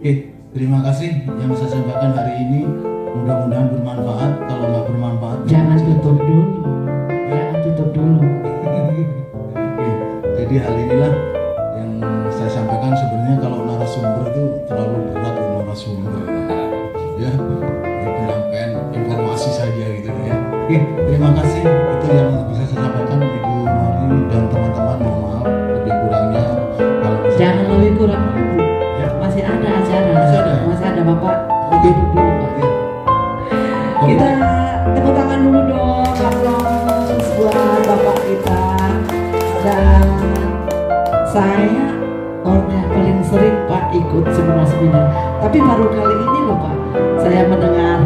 Terima kasih yang saya sampaikan hari ini. Mudah-mudahan bermanfaat. Kalau nggak bermanfaat, Jangan tutup dulu. Jangan tutup dulu. Jadi hal inilah yang saya sampaikan. Sebenarnya kalau narasumber itu terlalu berat untuk narasumber. Ya, penyampaian informasi saja gitu ya. Terima kasih. Itu yang bisa saya sampaikan, Ibu Mari dan teman-teman. Mohon maaf lebih kurangnya. Kalau Jangan lebih kurang dulu. Masih ada acara. Masih ada Bapak. Duduk dulu Pak. Kita tepuk tangan dulu dong, aplaus buat Bapak kita. Dan saya orang yang paling sering Pak ikut seminar. Tapi baru kali ini loh Pak, saya mendengar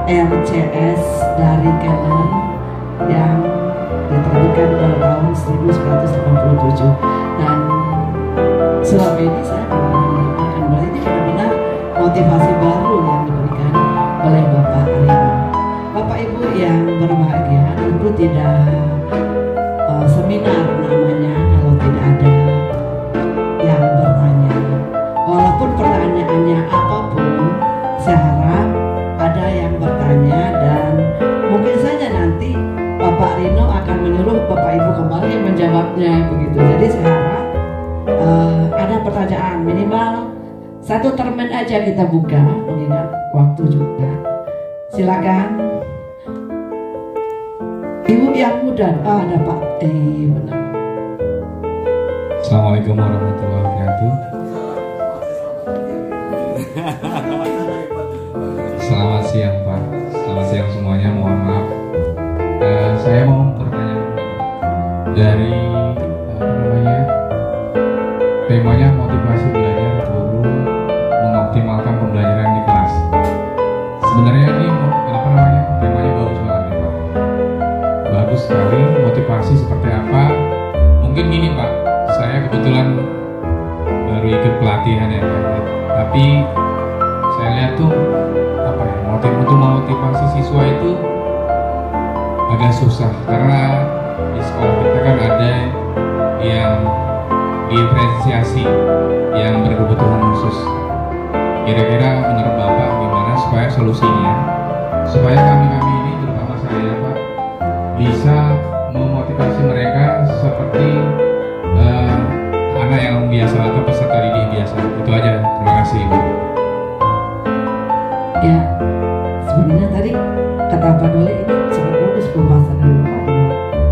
ARCS dari Keller yang diterbitkan pada tahun 1987. Dan selama ini saya akan bahwa ini benar-benar motivasi baru yang diberikan oleh Bapak Rino. Bapak Ibu yang berbahagia, tentu tidak seminar namanya kalau tidak ada yang bertanya. Walaupun pertanyaannya apapun, saya harap ada yang bertanya dan mungkin saja nanti Bapak Rino akan menyuruh Bapak Ibu kembali menjawabnya begitu. Jadi saya harap ada pertanyaan minimal satu termen aja kita buka mengingat waktu juga. Silakan Ibu yang muda. Ada Pak. Benar. Assalamualaikum warahmatullahi wabarakatuh. Selamat siang Pak. Selamat siang semuanya. Mohon maaf. Saya mau bertanya dari temanya motivasi belajar guru mengoptimalkan pembelajaran di kelas. Sebenarnya ini temanya bagus banget nih Pak. Bagus sekali. Motivasi seperti apa? Mungkin gini Pak, saya kebetulan baru ikut pelatihan ya Pak. Tapi saya lihat tuh untuk memotivasi siswa itu agak susah karena di sekolah kita kan ada yang diferensiasi yang berkebutuhan khusus. Kira-kira menurut Bapak gimana supaya solusinya supaya kami ini terutama saya Pak bisa memotivasi mereka seperti anak yang biasa atau peserta didik biasa. Itu aja. Terima kasih Ibu. Ya, sebenarnya tadi kata Pak Dole ini sangat bagus pembahasan dari Bapak Dole.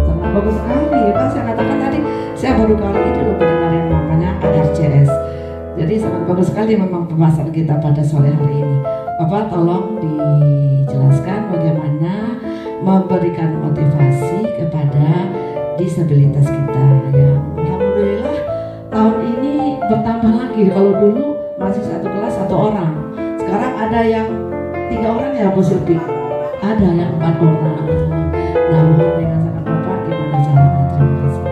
Sangat bagus sekali. Pak saya katakan tadi saya baru kali ini loh mendengar yang namanya ARCS. Jadi sangat bagus sekali memang pembahasan kita pada sore hari ini. Bapak tolong dijelaskan bagaimana memberikan motivasi kepada disabilitas kita yang alhamdulillah tahun ini bertambah lagi. Kalau dulu masih satu kelas satu orang, sekarang ada yang 3 orang ya Bu Silvi, ada yang 4 orang. Nah, mohon dengan sangat Bapak gimana caranya? Terima kasih.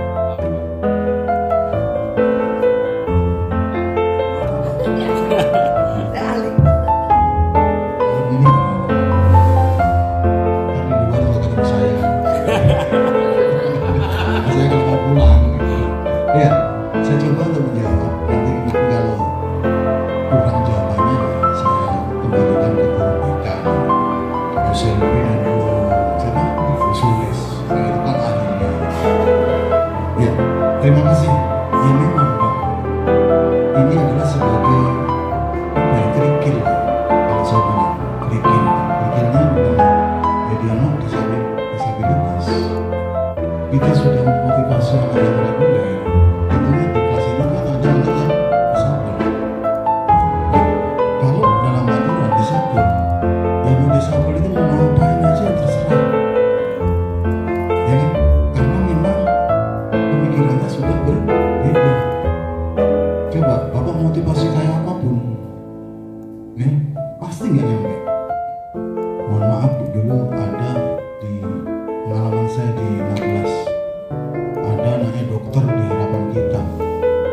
Ya, saya coba untuk menjawab. Nanti kalau kurang jawabannya, saya kembalikan ke guru BK, Bu Selvi dan Bu Sulis. Saya itu kan ahlinya. Ya, terima kasih. Ya memang Pak, ini adalah sebagai kerikil. Kalau saya bilang kerikilnya memang dialog disabilitas. Kita sudah memotivasi anak yang reguler. Tentunya di kelas ini kan ada anak yang disabel. Kalau dalam aturan disabel, yang disabel itu mau ngapain aja terserah. Ya kan? Karena memang pemikirannya sudah berbeda. Coba Bapak motivasi kayak apapun, ya pasti nggak nyampe. Mohon maaf dulu ada di pengalaman saya di 16 ada anaknya dokter di harapan kita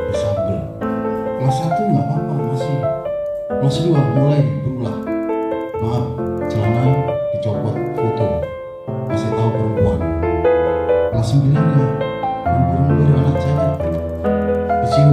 disabel kelas 1 nggak apa-apa masih kelas 2 mulai berulah maaf celana dicopot foto kasih tahu perempuan kelas 9 ya lembur anak cewek dicium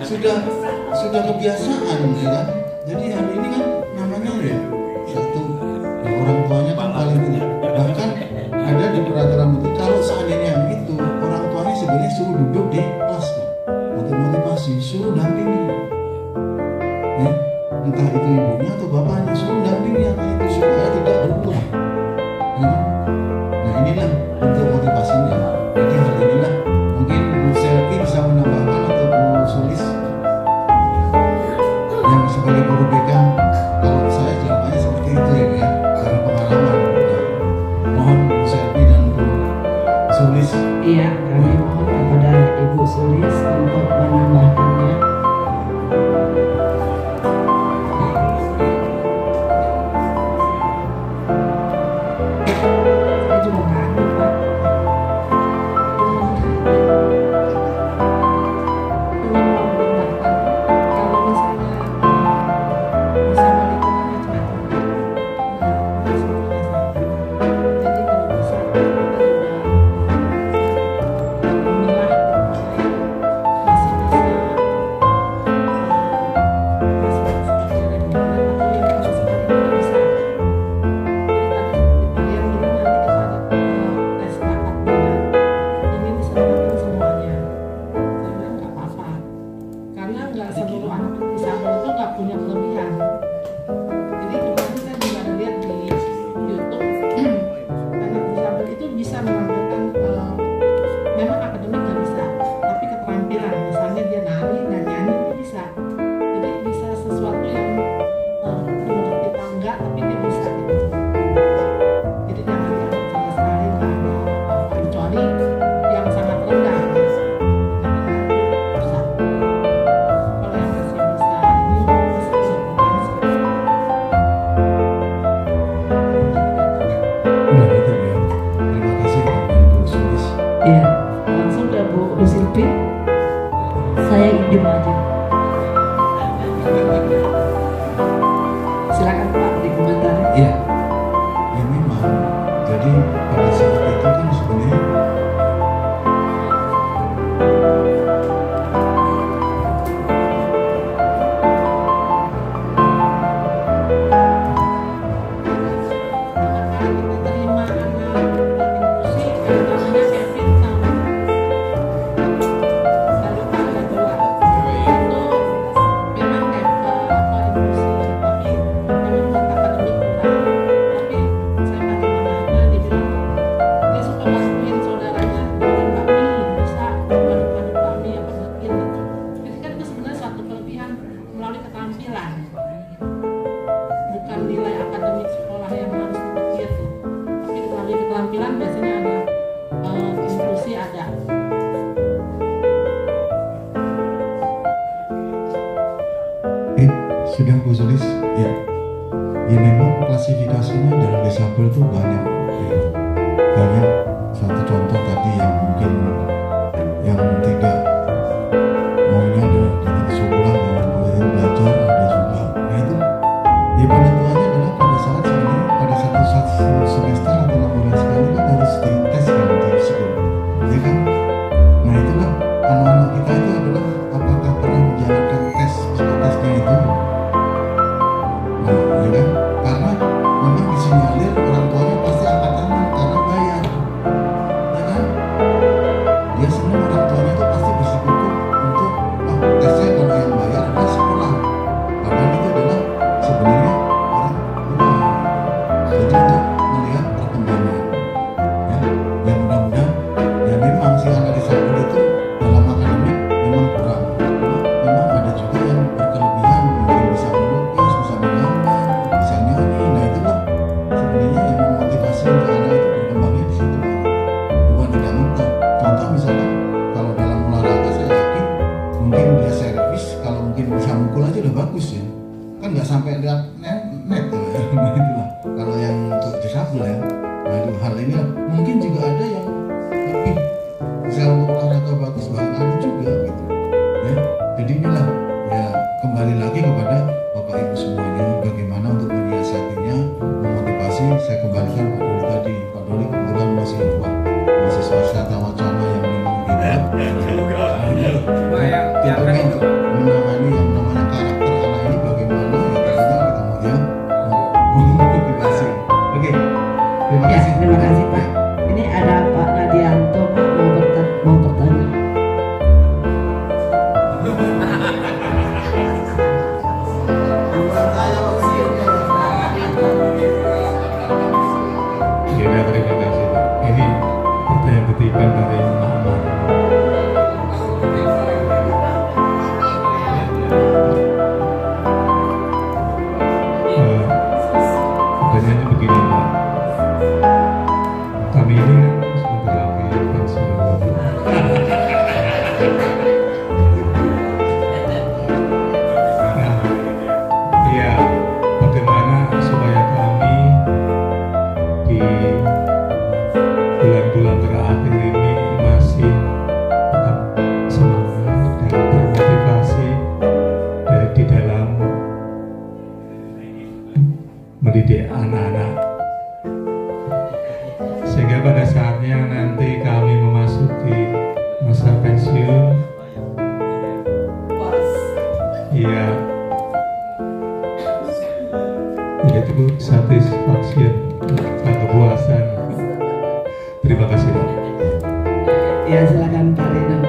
sudah kebiasaan ya kan. Jadi hari ini kan namanya ya satu ya, orang tuanya kan paling tidak, bahkan ada di peraturan itu kalau seandainya itu orang tuanya sebenarnya suruh duduk di kelas tuh untuk motivasi, suruh dampingi ya, entah itu ibunya atau bapaknya suruh dampingi anak itu supaya tidak berulah ya. Nah inilah untuk motivasinya. Jadi hal inilah mungkin Bu Selvi bisa menambahkan atau Bu Sulis yang sebagai guru BK, kalau saya jawabannya seperti itu ya, karena pengalaman. Nah, mohon Bu Selvi dan Bu Sulis. Iya, kami mohon kepada Ibu Sulis untuk menambahkannya. Saya juga kangen, Pak. Ingin mau menambahkan, kalau misalnya bersama lingkungan macam-macam, nah, semuanya sama. Jadi kalau bisa kita juga memilah masih bisa seperti ada di mana atau yang kasus seperti tidak bisa. Jadi tadi seperti kalian bilang nanti kita ada tes bakat minat, ini diserahkan semuanya. Saya bilang nggak apa-apa, karena nggak seluruh anak disabel itu nggak punya kelebihan. Jadi kemarin saya juga ada lihat di YouTube, anak disabel itu bisa menampilkan memang akademik nggak bisa, tapi keterampilan, misalnya dia nari dan nyanyi itu bisa. Jadi bisa sesuatu yang menurut kita enggak, tapi dia bisa gitu. Jadi jangan dianggap sama sekali nggak ada apa-apa, kecuali yang sangat rendah. Bisa. Kalau yang masih bisa ini masih punya potensi. Udah itu ya. Terima kasih kepada Bu Sulis. Iya, langsung ke Bu Silvi. Saya idem aja. Silakan Pak dikomentari. Iya, ya memang. Jadi pada saat itu kan sebenarnya Kenapa kita terima anak inklusi yang namanya Kevin sama lalu ada dua itu memang inklusi tapi memang buat akademik kurang, tapi saya pakai mamanya dia bilang dia suka bantuin saudaranya jualan bakmi, bisa aduk-aduk bakmi apa bikin gitu. Jadi kan itu sebenarnya suatu kelebihan melalui keterampilan, bukan nilai akademik sekolah yang harus dipikir tuh, tapi melalui keterampilan biasanya ada inklusi ada. sudah Bu Sulis ya. Ya memang klasifikasinya dalam disabel itu banyak ya. Banyak. Satu contoh tadi yang mungkin yang tidak maunya datang ke sekolah dan boleh belajar ada juga. Nah itu ya penentuannya adalah pada saat sebenarnya pada satu semester atau 6 bulan sekali kan harus dites kan di psikolog, ya kan? Nah itulah anak-anak kita itu adalah apakah pernah menjalankan tes psikotesnya itu. Nah, ya kan? Karena memang disinyalir orang tuanya pasti angkat tangan karena bayar, ya kan? Dia senang orang tuanya itu pasti bersikukuh untuk tesnya kalau yang bayar adalah sekolah. Padahal itu adalah sebenarnya orang tua. Jadi untuk melihat perkembangan, ya, yang mudah-mudahan ya memang si anak disabel itu dalam akademik memang kurang. Memang ada juga yang berkelebihan, mungkin bisa melukis, bisa menggambar, bisa nyanyi. Nah itulah sebenarnya yang memotivasi untuk anak itu berkembangnya di situ. Bukan tidak mudah. Contoh misalkan kalau dalam olahraga saya yakin mungkin dia servis, kalau mungkin bisa mukul aja udah bagus ya. Kan nggak sampai lihat net tuh ya. Nah, itulah kalau yang untuk disabel ya. Nah itu hal ini mungkin juga ada yang lebih bisa olahraga bagus, bahkan ada juga gitu ya. Jadi inilah ya kembali lagi kepada Bapak Ibu semuanya bagaimana untuk menyiasatinya, memotivasi. Saya kembalikan Pak Doli tadi. Pak Doli kebetulan masih mahasiswa Satya Wacana yang memang hebat. Cuma yang Tentunya itu untuk Nah, ya bagaimana supaya kami di bulan-bulan terakhir ini masih tetap semangat dan termotivasi di dalam mendidik anak-anak, sehingga pada saatnya nanti kami memasuki masa pensiun, ya itu satisfaksi dan kepuasan. Terima kasih, Pak. Ya, silakan Pak Rino.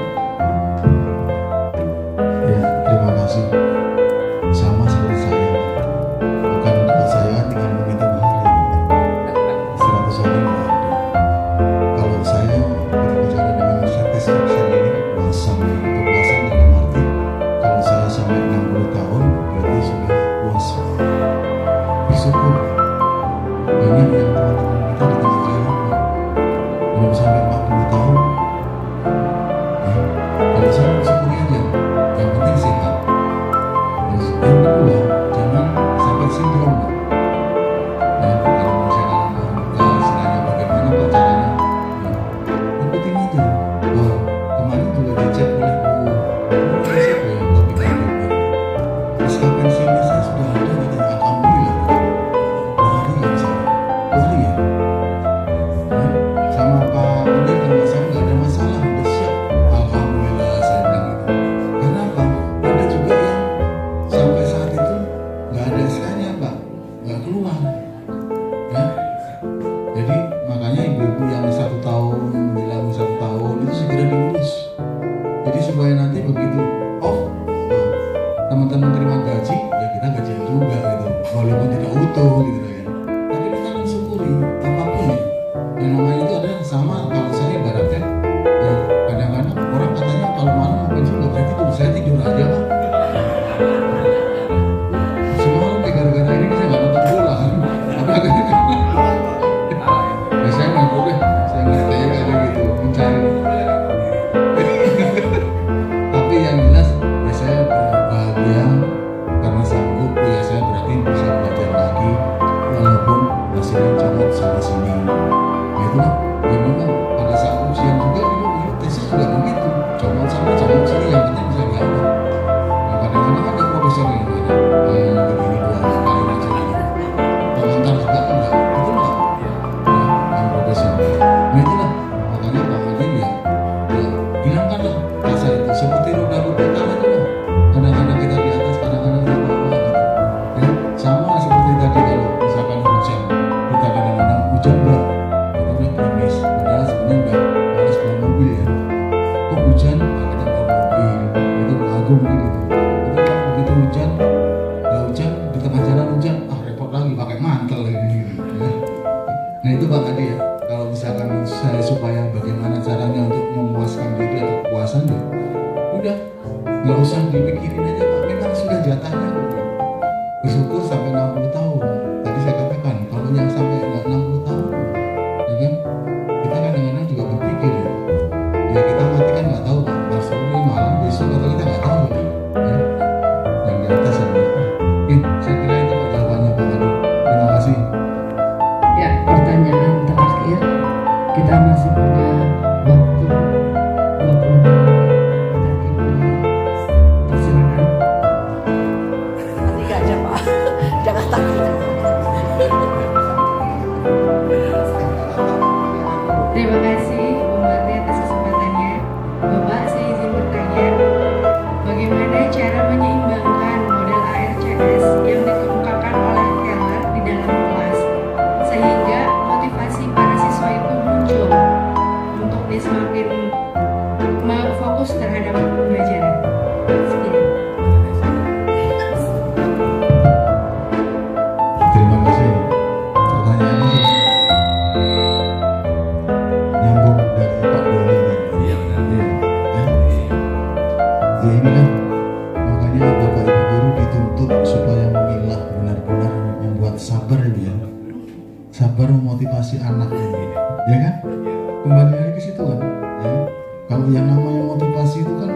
Ya, terima kasih. Sama seperti saya, bukan untuk saya tinggal menghitung hari, 100 hari nggak ada. Kalau saya berbicara dengan satisfaction ini kepuasan dalam arti kalau saya sampai 60 tahun berarti sudah puas. Bersyukur banyak yang teman-teman kita di tengah jalan belum sampai 40 tahun. Ya, kalau saya bersyukur aja, yang penting sehat. Terus yang kedua, jangan sampai sindrom, Pak. Ya, kalau misalkan istilahnya bagaimana Pak caranya, ya, ikutin aja. Wah, kemarin juga dicek oleh siapa ya, tapi SK pensiunnya saya sudah ada, katanya alhamdulillah. Lari ya saya, lari ya. Sama Pak Udin kalau saya nggak ada masalah, udah siap. Alhamdulillah saya bilang gitu. Karena apa? Ada juga yang sampai saat itu nggak ada SK-nya, Pak, nggak keluar. Ya. Jadi makanya ibu-ibu yang 1 tahun bilang 1 tahun itu segera diurus. Jadi supaya nanti begitu teman-teman terima gaji, ya kita gajian juga gitu, walaupun tidak utuh gitu kan. Tapi kita mensyukuri apapun ya. Yang namanya itu adalah sama. Kalau saya ibaratkan, ya kadang-kadang orang katanya kalau malam mau pensiun nggak berarti tidur, saya tidur aja, Pak. Semalam gara-gara ini saya nggak nonton bola, tapi akhirnya ya saya nggak boleh, saya nggak kayak ada gitu mencari. Tapi yang jelas ya saya bahagia karena sanggup, ya saya berarti bisa belajar lagi walaupun hasilnya comot sana sini. Ya itulah, ya memang pada saat ujian juga dulu tesnya juga begitu, comot sana comot sini, yang penting bisa diapa. Nah, kadang-kadang ada profesor yang begini doang kali aja gitu. Pengantar juga kan enggak, betul nggak? Ya, yang profesor. Nah itulah makanya Pak Adin ya hilangkanlah rasa itu, seperti roda-roda tanah itu lah. Kadang-kadang kita di atas, kadang-kadang di bawah gitu. Ya, sama seperti tadi kalau misalkan hujan, kita kadang-kadang hujan Mbak, katanya gerimis, padahal sebenarnya udah harus bawa mobil ya. Kok hujan? Nah, kita bawa mobil, itu kagum gitu. Tapi kalau begitu hujan, nggak hujan, di tengah jalan hujan, repot lagi pakai mantel lagi gitu. Ya. Nah itu Bang Adi ya, kalau misalkan saya supaya bagaimana caranya untuk memuaskan diri atau kepuasan ya, udah nggak usah dipikirin aja Pak, memang sudah jatahnya kok. Bersyukur sampai 60 tahun. Tadi saya katakan kalau yang sampai nggak 60 tahun, ya kan kita kadang-kadang juga berpikir ya kita mati kan nggak tahu Pak, masuk ini malam besok atau kita nggak tahu ya. Yang di atas ya. Oke, saya kira itu Pak jawabannya Pak Adi. Terima kasih. Ya, pertanyaan terakhir, kita masih punya waktu 20 menit. Silakan. Tiga aja Pak, jangan takut. Terima kasih Bung Bakti atas kesempatannya. Bapak, saya izin bertanya, bagaimana cara menyeimbangkan model ARCS yang dikemukakan oleh Keller di dalam kelas sehingga motivasi para siswa itu muncul untuk dia semakin fokus terhadap pembelajaran. Sekian. Terima kasih. Pertanyaannya nyambung dari Pak Doni tadi. Iya benar. Iya. Ya ini kan makanya Bapak Ibu guru dituntut supaya memilah benar-benar membuat sabar ya. Sabar memotivasi anak ini, ya kan? Kembali lagi ke situ kan. Ya. Kalau yang namanya motivasi itu kan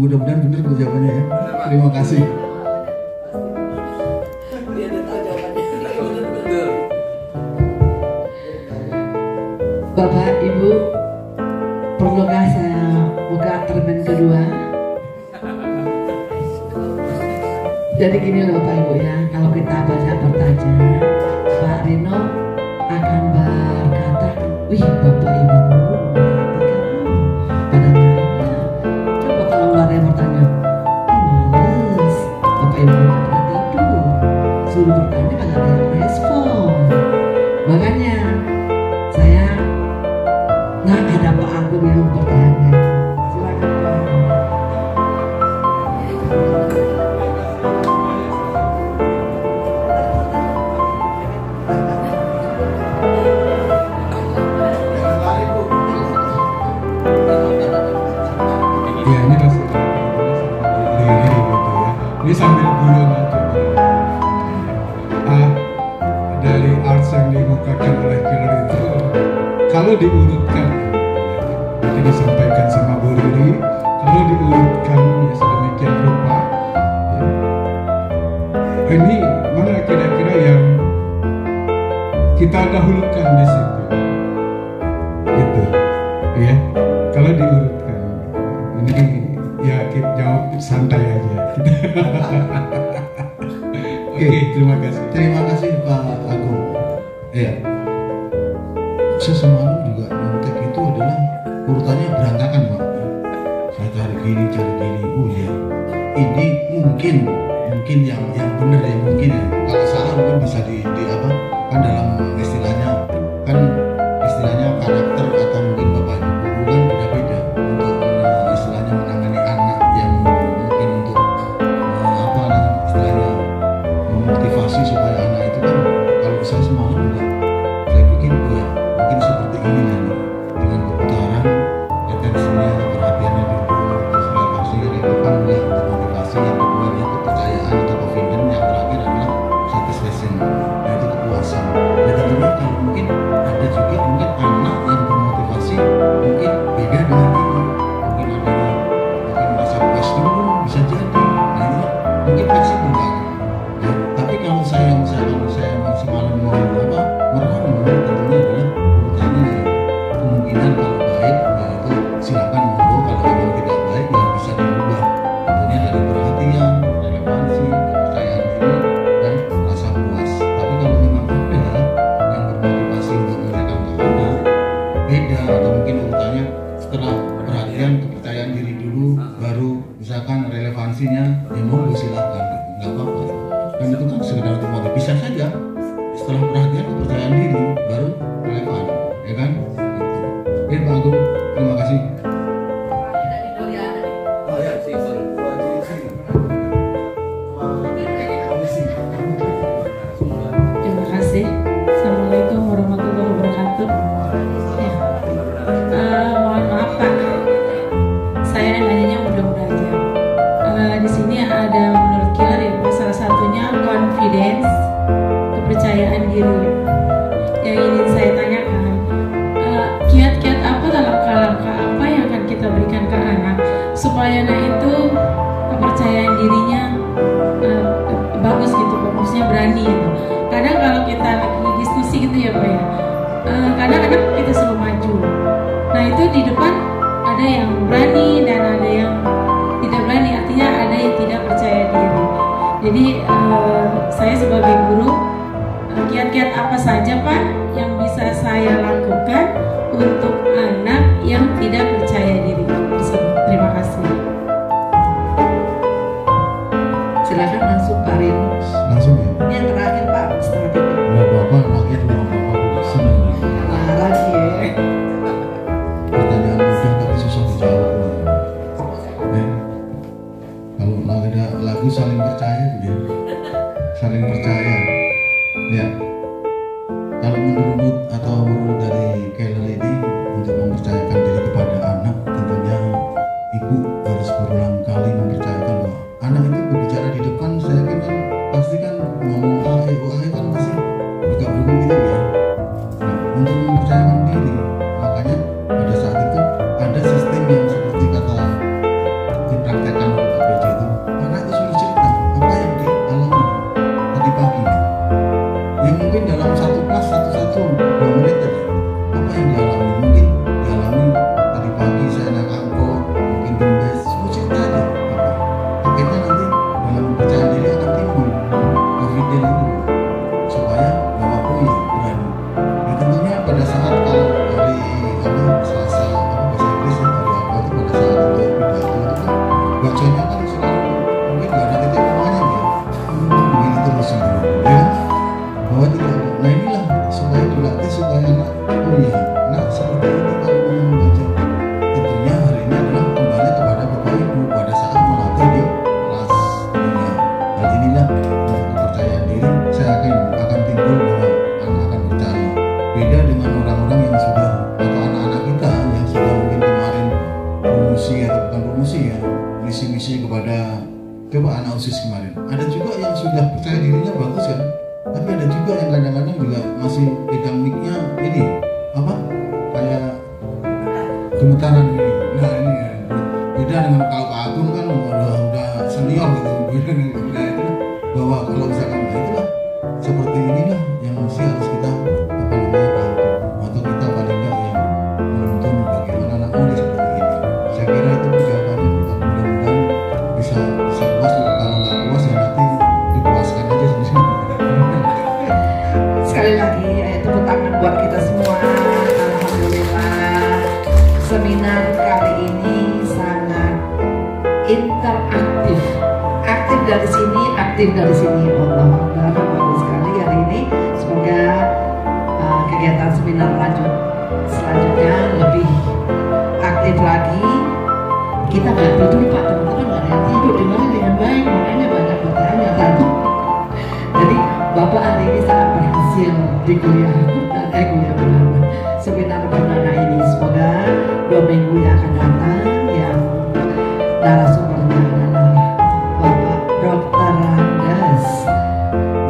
mudah-mudahan benar Bu jawabannya ya. Terima kasih. Dia udah tahu jawabannya. Betul. Bapak, Ibu, perlukah saya buka termen kedua? Jadi gini loh Bapak Ibu ya, kalau kita banyak bertanya, Pak Rino akan berkata, wih Bapak Ibu, pada nanya. Coba kalau nggak ada yang bertanya, males, Bapak Ibu nggak pernah tidur, suruh bertanya kagak ada yang respon. Makanya saya nggak ada Pak Agung yang bertanya. Silakan Pak. Ya ini rasanya lirih gitu ya. Ini sambil guyon aja. Dari arts yang dimukakan oleh Keller itu, kalau diurutkan, nanti disampaikan sama Bu Riri, kalau diurutkan ya sedemikian rupa, ya, ini mana kira-kira yang kita dahulukan di situ, gitu, ya. Kalau diurutkan, ini ya kita jawab santai aja. Oke, terima kasih. Terima kasih Pak Agung. Ya, saya semalam juga nyontek itu adalah urutannya berantakan Pak. Saya cari gini. Oh ya, ini mungkin yang benar ya mungkin ya. Kalau salah mungkin bisa di apa? Kan dalam istilahnya karakter atau mungkin Bapak Ibu guru kan beda-beda untuk istilahnya menangani anak yang mungkin untuk apa istilahnya memotivasi supaya anak itu kan kalau saya semalam juga saya bikin ya mungkin seperti ini nanti dengan keputaran retensinya perhatiannya dulu terus relasi relevan nggak untuk motivasi yang keduanya kepercayaan atau confidence yang terakhir adalah satisfaction yaitu kepuasan dan tentunya kalau mungkin ada juga mungkin anak yang bermotivasi mungkin beda dengan ini mungkin merasa puas dulu bisa jadi nah ini mungkin fleksibel kan ya, tapi kalau saya semalam mau apa meramu tentunya adalah urutannya ya kemungkinan kalau baik ya itu silakan monggo kalau memang tidak baik ya bisa dirubah tentunya dari perhatian relevansi kepercayaan diri dan rasa puas tapi kalau memang ada yang bermotivasi untuk memberikan ke anak beda atau mungkin urutannya setelah perhatian kepercayaan diri dulu baru misalkan relevansinya ya monggo silakan nggak apa-apa kan itu kan sekedar untuk motivasi bisa saja setelah perhatian kepercayaan diri baru relevan ya kan gitu. Oke Pak Agung terima kasih. Oh ya, sih. Terima kasih. Assalamualaikum warahmatullahi wabarakatuh. Ya. Mohon maaf Pak, saya nanyanya mudah-mudah aja. Di sini ada menurut Keller ya Pak, salah satunya confidence, kepercayaan diri. Yang ingin saya tanyakan, kiat-kiat apa langkah-langkah apa yang akan kita berikan ke anak supaya anak itu kepercayaan dirinya bagus gitu, maksudnya berani gitu. Kadang kalau kita lagi diskusi gitu ya Pak ya, kadang anak kita suruh maju. Nah itu di depan ada yang berani dan ada yang tidak berani, artinya ada yang tidak percaya diri. Jadi saya sebagai guru, kiat-kiat apa saja Pak yang bisa saya lakukan untuk anak yang tidak percaya diri tersebut? Terima kasih. Silakan langsung Pak Rino. Langsung ya. Ini yang terakhir Pak, setengah tiga. Nggak apa-apa, anaknya cuma bapak seneng. Nah lagi ya. Pertanyaan mudah tapi susah dijawab. Kalau ada lagu saling percaya gitu ya. Saling percaya. Ya. Kalau menurut dari Keller ini untuk mempercayakan diri kepada anak tentunya ibu harus berulang kali mempercayakan bahwa anak itu berbicara di depan saya kan pasti kan ngomong kan masih buka buku gitu ya. Nah, untuk mempercayakan diri makanya pada saat itu ada sistem yang seperti kata dipraktekkan yang mungkin dalam satu kelas satu 2 menit tadi apa yang dialami, mungkin dialami tadi pagi saya naik angkot, mungkin gembes, semua cerita aja akhirnya nanti dalam kepercayaan diri akan timbul confident itu supaya bahwa oh ya berani. Ya tentunya pada saat kalau hari Selasa bahasa Inggris ya, hari apa itu pada saat untuk pidato itu kan bacanya kan selalu mungkin nggak ada titik komanya ya, begini terus gitu ya, bahwa tidak. Nah inilah supaya dilatih supaya anak oh ya nah seperti ini kalau mau membaca. Tentunya hari ini adalah kembali kepada Bapak Ibu pada saat melatih di kelas dunia. Hal inilah untuk kepercayaan diri saya yakin akan timbul bahwa anak akan percaya. Beda dengan orang-orang yang sudah atau anak-anak kita yang sudah mungkin kemarin promosi atau bukan promosi ya, misi-misi kepada coba anak OSIS kemarin. Ada juga yang sudah percaya dirinya bagus kan, tapi ada juga yang kadang-kadang juga masih pegang mic-nya ini apa kayak gemetaran ini. Nah ini ya. Beda dengan kalau Pak Agung kan udah senior gitu. Beda dengan itu bahwa kalau misalkan nah itulah seperti inilah yang mesti harus kita apa namanya bantu atau kita paling enggak yang menuntun bagaimana anak muda seperti ini. Saya kira itu jawabannya, mudah-mudahan bisa puas. Kalau nggak puas ya nanti dipuaskan aja sendiri. Sekali lagi tepuk tangan buat kita semua. Alhamdulillah seminar kali ini sangat interaktif, aktif dari sini, aktif dari sini. Allah Akbar, bagus sekali hari ini. Semoga kegiatan seminar selanjutnya lebih aktif lagi. Kita nggak tidur Pak, teman-teman nggak ada yang tidur dengan baik, makanya banyak bertanya tadi. Jadi Bapak hari ini sangat berhasil di kuliah bernama seminar perdana ini. Semoga 2 minggu yang akan datang yang narasumbernya adalah Bapak Dr. Randes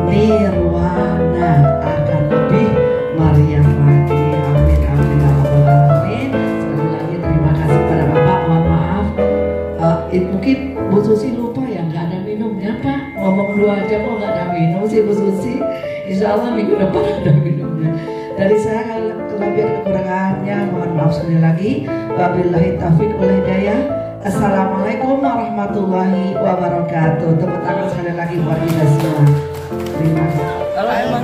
Nirwana akan lebih meriah lagi. Amin amin ya rabbal alamin. Sekali lagi terima kasih pada Bapak. Mohon maaf mungkin Bu Susi lupa ya nggak ada minumnya Pak. Ngomong 2 aja kok nggak ada minum sih Bu Susi. Insya Allah minggu depan ada minumnya. Dari saya kelebihan kekurangannya mohon maaf sekali lagi. Wabillahi taufiq wal hidayah. Assalamualaikum warahmatullahi wabarakatuh. Tepuk tangan sekali lagi buat kita semua. Terima kasih. Kalau emang